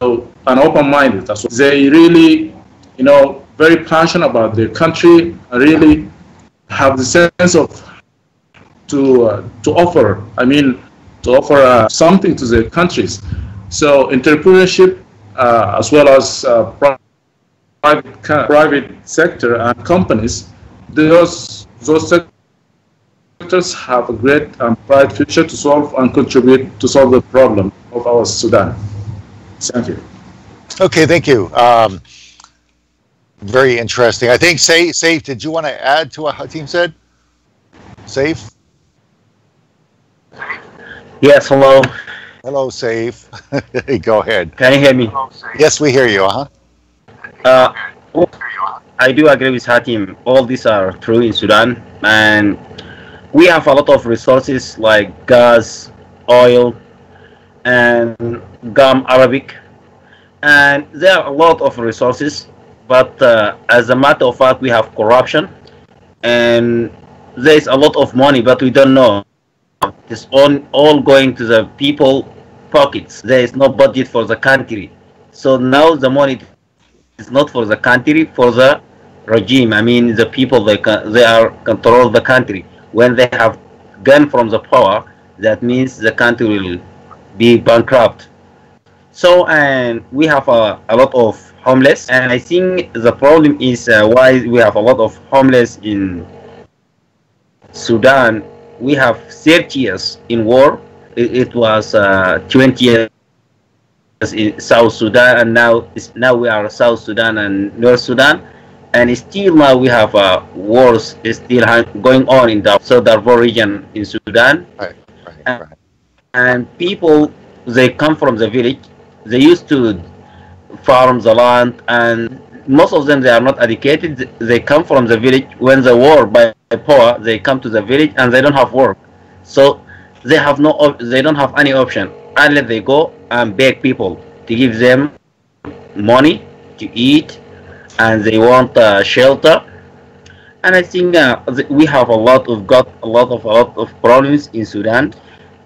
and open-minded. So they really, you know, very passionate about their country, really have the sense of to offer. I mean, to offer something to their countries. So entrepreneurship, as well as private sector and companies, those sectors have a great and bright future to solve and contribute to solve the problem of our Sudan. Thank you. Okay, thank you. Very interesting. I think, Safe, did you want to add to what Hatim said? Safe? Yes, hello. Hello, Safe. Go ahead. Can you hear me? Yes, we hear you, uh-huh. I do agree with Hatim. All these are true in Sudan, and we have a lot of resources like gas, oil, and gum Arabic, and there are a lot of resources. But as a matter of fact, we have corruption, and there is a lot of money, but we don't know. It's all going to the people pockets. There is no budget for the country. So now the money is not for the country, for the regime. I mean, the people, they are control the country. When they have gone from the power, that means the country will be bankrupt. So, and we have a lot of homeless, and I think the problem is why we have a lot of homeless in Sudan. We have 30 years in war. It was 20 years in South Sudan, and now we are South Sudan and North Sudan, and still now we have wars still going on in the South Darfur region in Sudan. And people, they come from the village. They used to farm the land, and most of them, they are not educated. They come from the village. When the war by power, they come to the village and they don't have work, so they don't have any option unless they go and beg people to give them money to eat, and they want shelter. And I think we have a lot of problems in Sudan,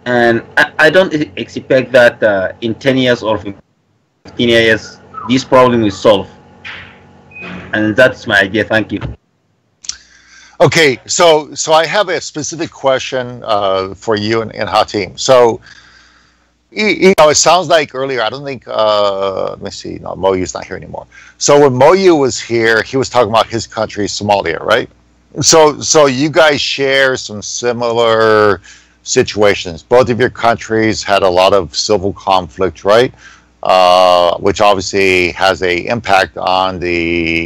and I don't expect that in 10 years or 15 years this problem is solved. And that's my idea. Thank you. Okay, so I have a specific question for you and Hatim. So, you know, it sounds like earlier, I don't think, let me see, no, Moyu's not here anymore. So when Moyu was here, he was talking about his country, Somalia, right? So you guys share some similar situations. Both of your countries had a lot of civil conflict, right? Which obviously has a impact on the,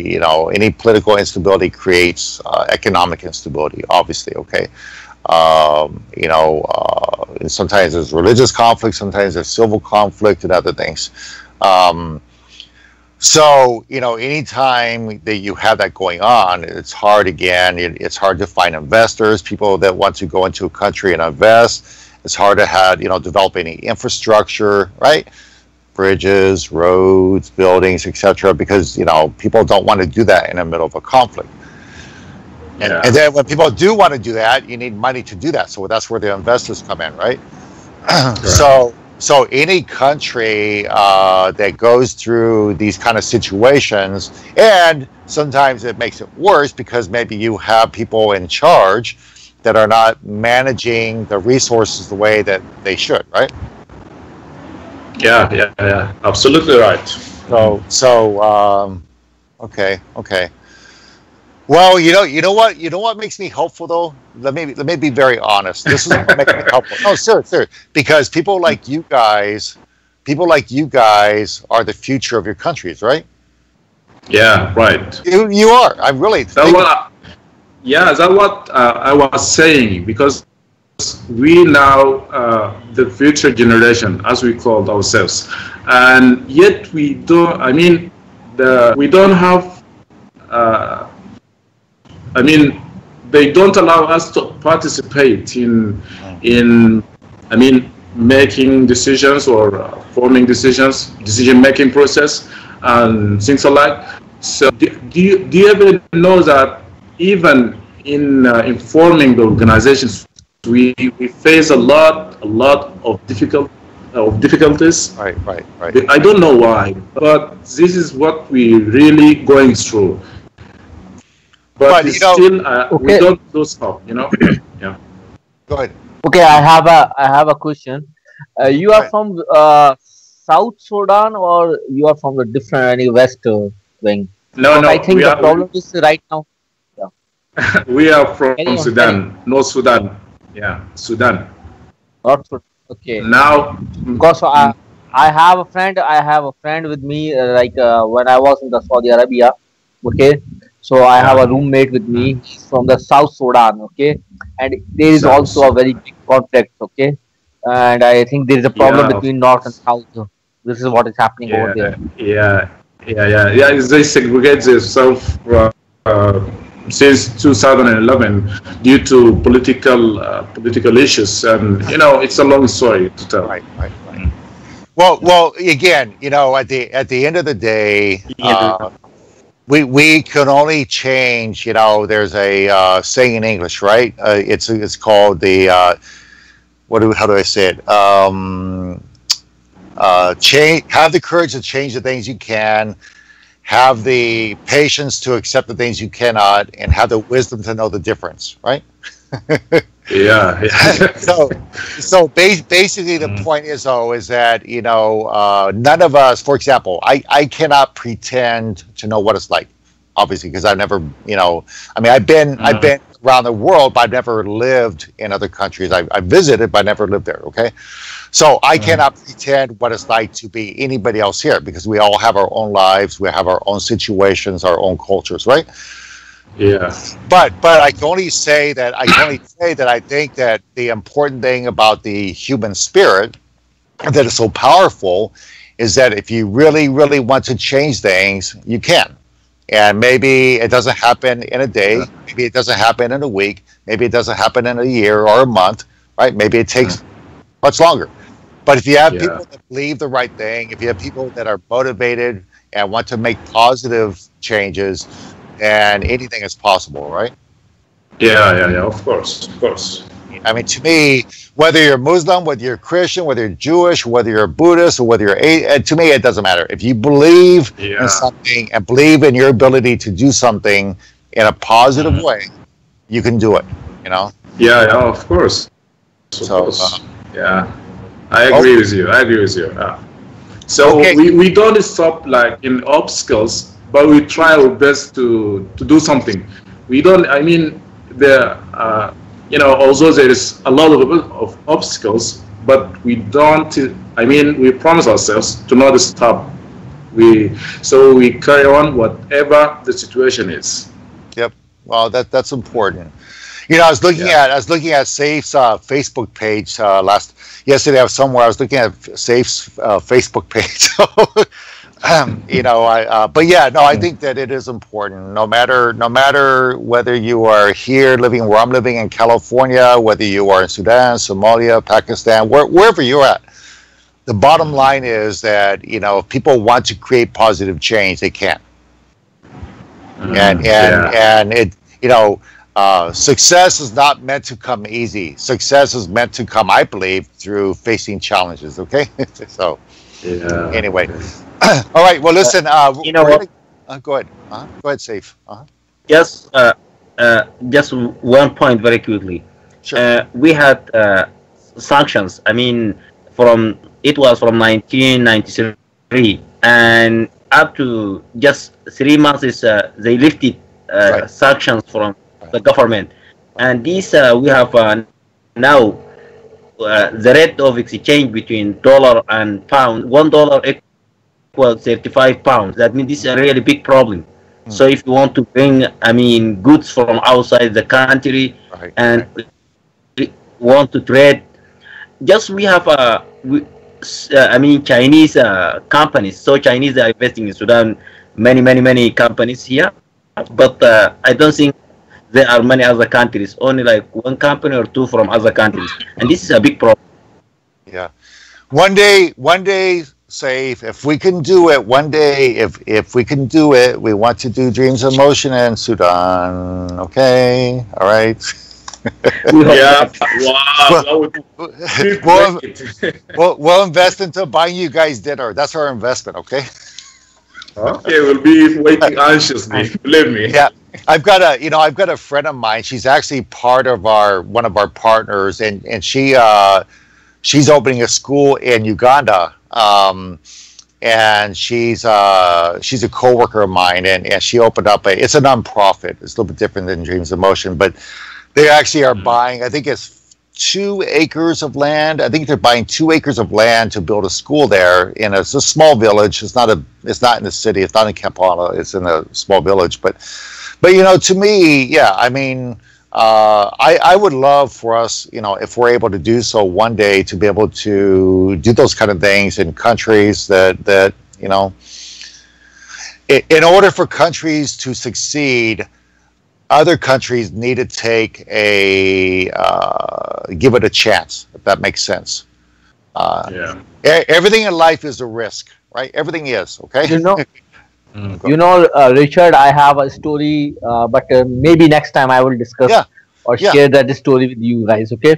you know, any political instability creates economic instability, obviously, okay? You know, sometimes there's religious conflict, sometimes there's civil conflict and other things. So, you know, anytime that you have that going on, it's hard again, it's hard to find investors, people that want to go into a country and invest. It's hard to have, you know, develop any infrastructure, right? Bridges, roads, buildings, etc., because, you know, people don't want to do that in the middle of a conflict. And then when people do want to do that, you need money to do that. So that's where the investors come in, right? So any country that goes through these kind of situations, and sometimes it makes it worse because maybe you have people in charge that are not managing the resources the way that they should, right? Yeah, absolutely right. Okay. Well, you know what makes me hopeful though. Let me be very honest. This is what makes me hopeful. No, sir, because people like you guys are the future of your countries, right? Yeah, right. You are. I really. That's what I was saying, because we now the future generation, as we called ourselves, and yet we don't. I mean, we don't have. I mean, they don't allow us to participate in I mean, making decisions or forming decisions, decision-making process, and things like. So, do you ever know that even in forming the organizations, we face a lot of difficulties. Right. I don't know why, but this is what we really going through. But still, we don't lose hope, you know. Yeah. Go ahead. Okay, I have a question. You are from South Sudan, or you are from the different any West wing? No. I think the problem is right now. Yeah. We are from Sudan, North Sudan. Yeah, Sudan. North Sudan. Okay. Now, because I have a friend. I have a friend with me. When I was in the Saudi Arabia, Okay, so I have a roommate with me. He's from the South Sudan. Okay, and there is also a very big conflict. Okay, and I think there is a problem Yeah, between North and South. This is what is happening over yeah, there. yeah. They segregate themselves uh, since 2011 due to political issues, and it's a long story to tell. Right. Well, again, at the end of the day, we can only change. There's a saying in English, right? It's called the how do I say it? Change. Have the courage to change the things you can. Have the patience to accept the things you cannot, and have the wisdom to know the difference. Right? Yeah. So basically, the point is that none of us, for example, I cannot pretend to know what it's like, obviously, because I've never, I've been around the world, but I've never lived in other countries. I've visited, but I never lived there. Okay, so I cannot pretend what it's like to be anybody else here, because we all have our own lives, we have our own situations, our own cultures, right? Yeah. But I can only say that I think that the important thing about the human spirit that is so powerful is that if you really, really want to change things, you can. And maybe it doesn't happen in a day, maybe it doesn't happen in a week, maybe it doesn't happen in a year or a month, right? Maybe it takes much longer. But if you have people that believe the right thing, if you have people that are motivated and want to make positive changes, and anything is possible, right? Yeah, of course. I mean, to me, whether you're Muslim, whether you're Christian, whether you're Jewish, whether you're Buddhist, or whether you're to me, it doesn't matter. If you believe in something and believe in your ability to do something in a positive way, you can do it. Yeah, of course. Yeah, I agree with you. So we don't stop like in obstacles, but we try our best to do something. We don't. I mean, although there is a lot of obstacles, but we don't. I mean, we promise ourselves to not stop. So we carry on whatever the situation is. Yep. Well, that's important. I was looking at Safe's Facebook page yesterday. I was somewhere. I was looking at Safe's Facebook page. I think that it is important. No matter whether you are here living where I'm living in California, whether you are in Sudan, Somalia, Pakistan, wherever you're at, the bottom line is that if people want to create positive change, they can. And it success is not meant to come easy. Success is meant to come, I believe, through facing challenges. Okay, so anyway. All right. Well, listen. Go ahead. Go ahead, Safe. Just one point very quickly. Sure. We had sanctions. I mean, it was from 1993, and up to just 3 months they lifted sanctions from the government, and this we have now the rate of exchange between dollar and pound. $1 equals 35 pounds. That means this is a really big problem. So if you want to bring, goods from outside the country and want to trade, just we have Chinese companies. So Chinese are investing in Sudan, many companies here, but I don't think there are many other countries. Only like one company or two from other countries, and this is a big problem. Yeah, one day. Safe. If we can do it one day, if we can do it, we want to do Dreams of Motion in Sudan. Okay, all right. We'll invest into buying you guys dinner. That's our investment. Okay. Okay, we'll be waiting anxiously. Believe me. Yeah, I've got a friend of mine. She's actually part of one of our partners, and she's opening a school in Uganda. And she's a co-worker of mine, and she opened up it's a non-profit. It's a little bit different than Dreams of Motion, but they actually are buying, I think it's 2 acres of land. I think they're buying 2 acres of land to build a school there. And it's a small village. It's not in the city. It's not in Kampala. It's in a small village. But to me, yeah, I mean, I would love for us, if we're able to do so one day, to be able to do those kind of things in countries that in order for countries to succeed, other countries need to take give it a chance, if that makes sense. Everything in life is a risk, right? Everything is, okay? Richard, I have a story, but maybe next time I will discuss share that story with you guys, okay?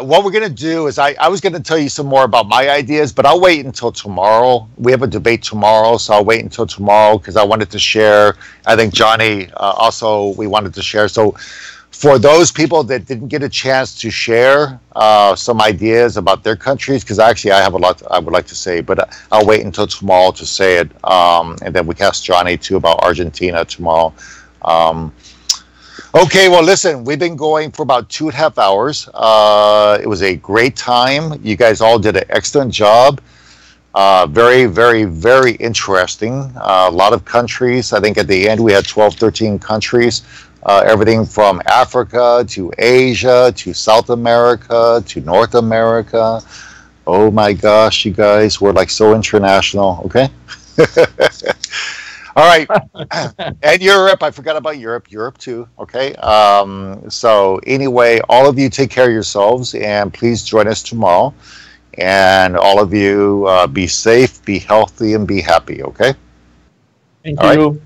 What we're going to do is I was going to tell you some more about my ideas, but I'll wait until tomorrow. We have a debate tomorrow, so I'll wait until tomorrow because I wanted to share. I think Johnny also, we wanted to share. So for those people that didn't get a chance to share some ideas about their countries, because actually I have a lot I would like to say, but I'll wait until tomorrow to say it. And then we can ask Johnny too about Argentina tomorrow. Okay, well, listen, we've been going for about 2.5 hours. It was a great time. You guys all did an excellent job. Very, very, very interesting. A lot of countries. I think at the end we had 12, 13 countries. Everything from Africa to Asia to South America to North America. Oh my gosh, you guys, we're like so international, okay? All right, and Europe, I forgot about Europe too, okay? So anyway, all of you take care of yourselves, and please join us tomorrow. And all of you be safe, be healthy, and be happy, okay? Thank you.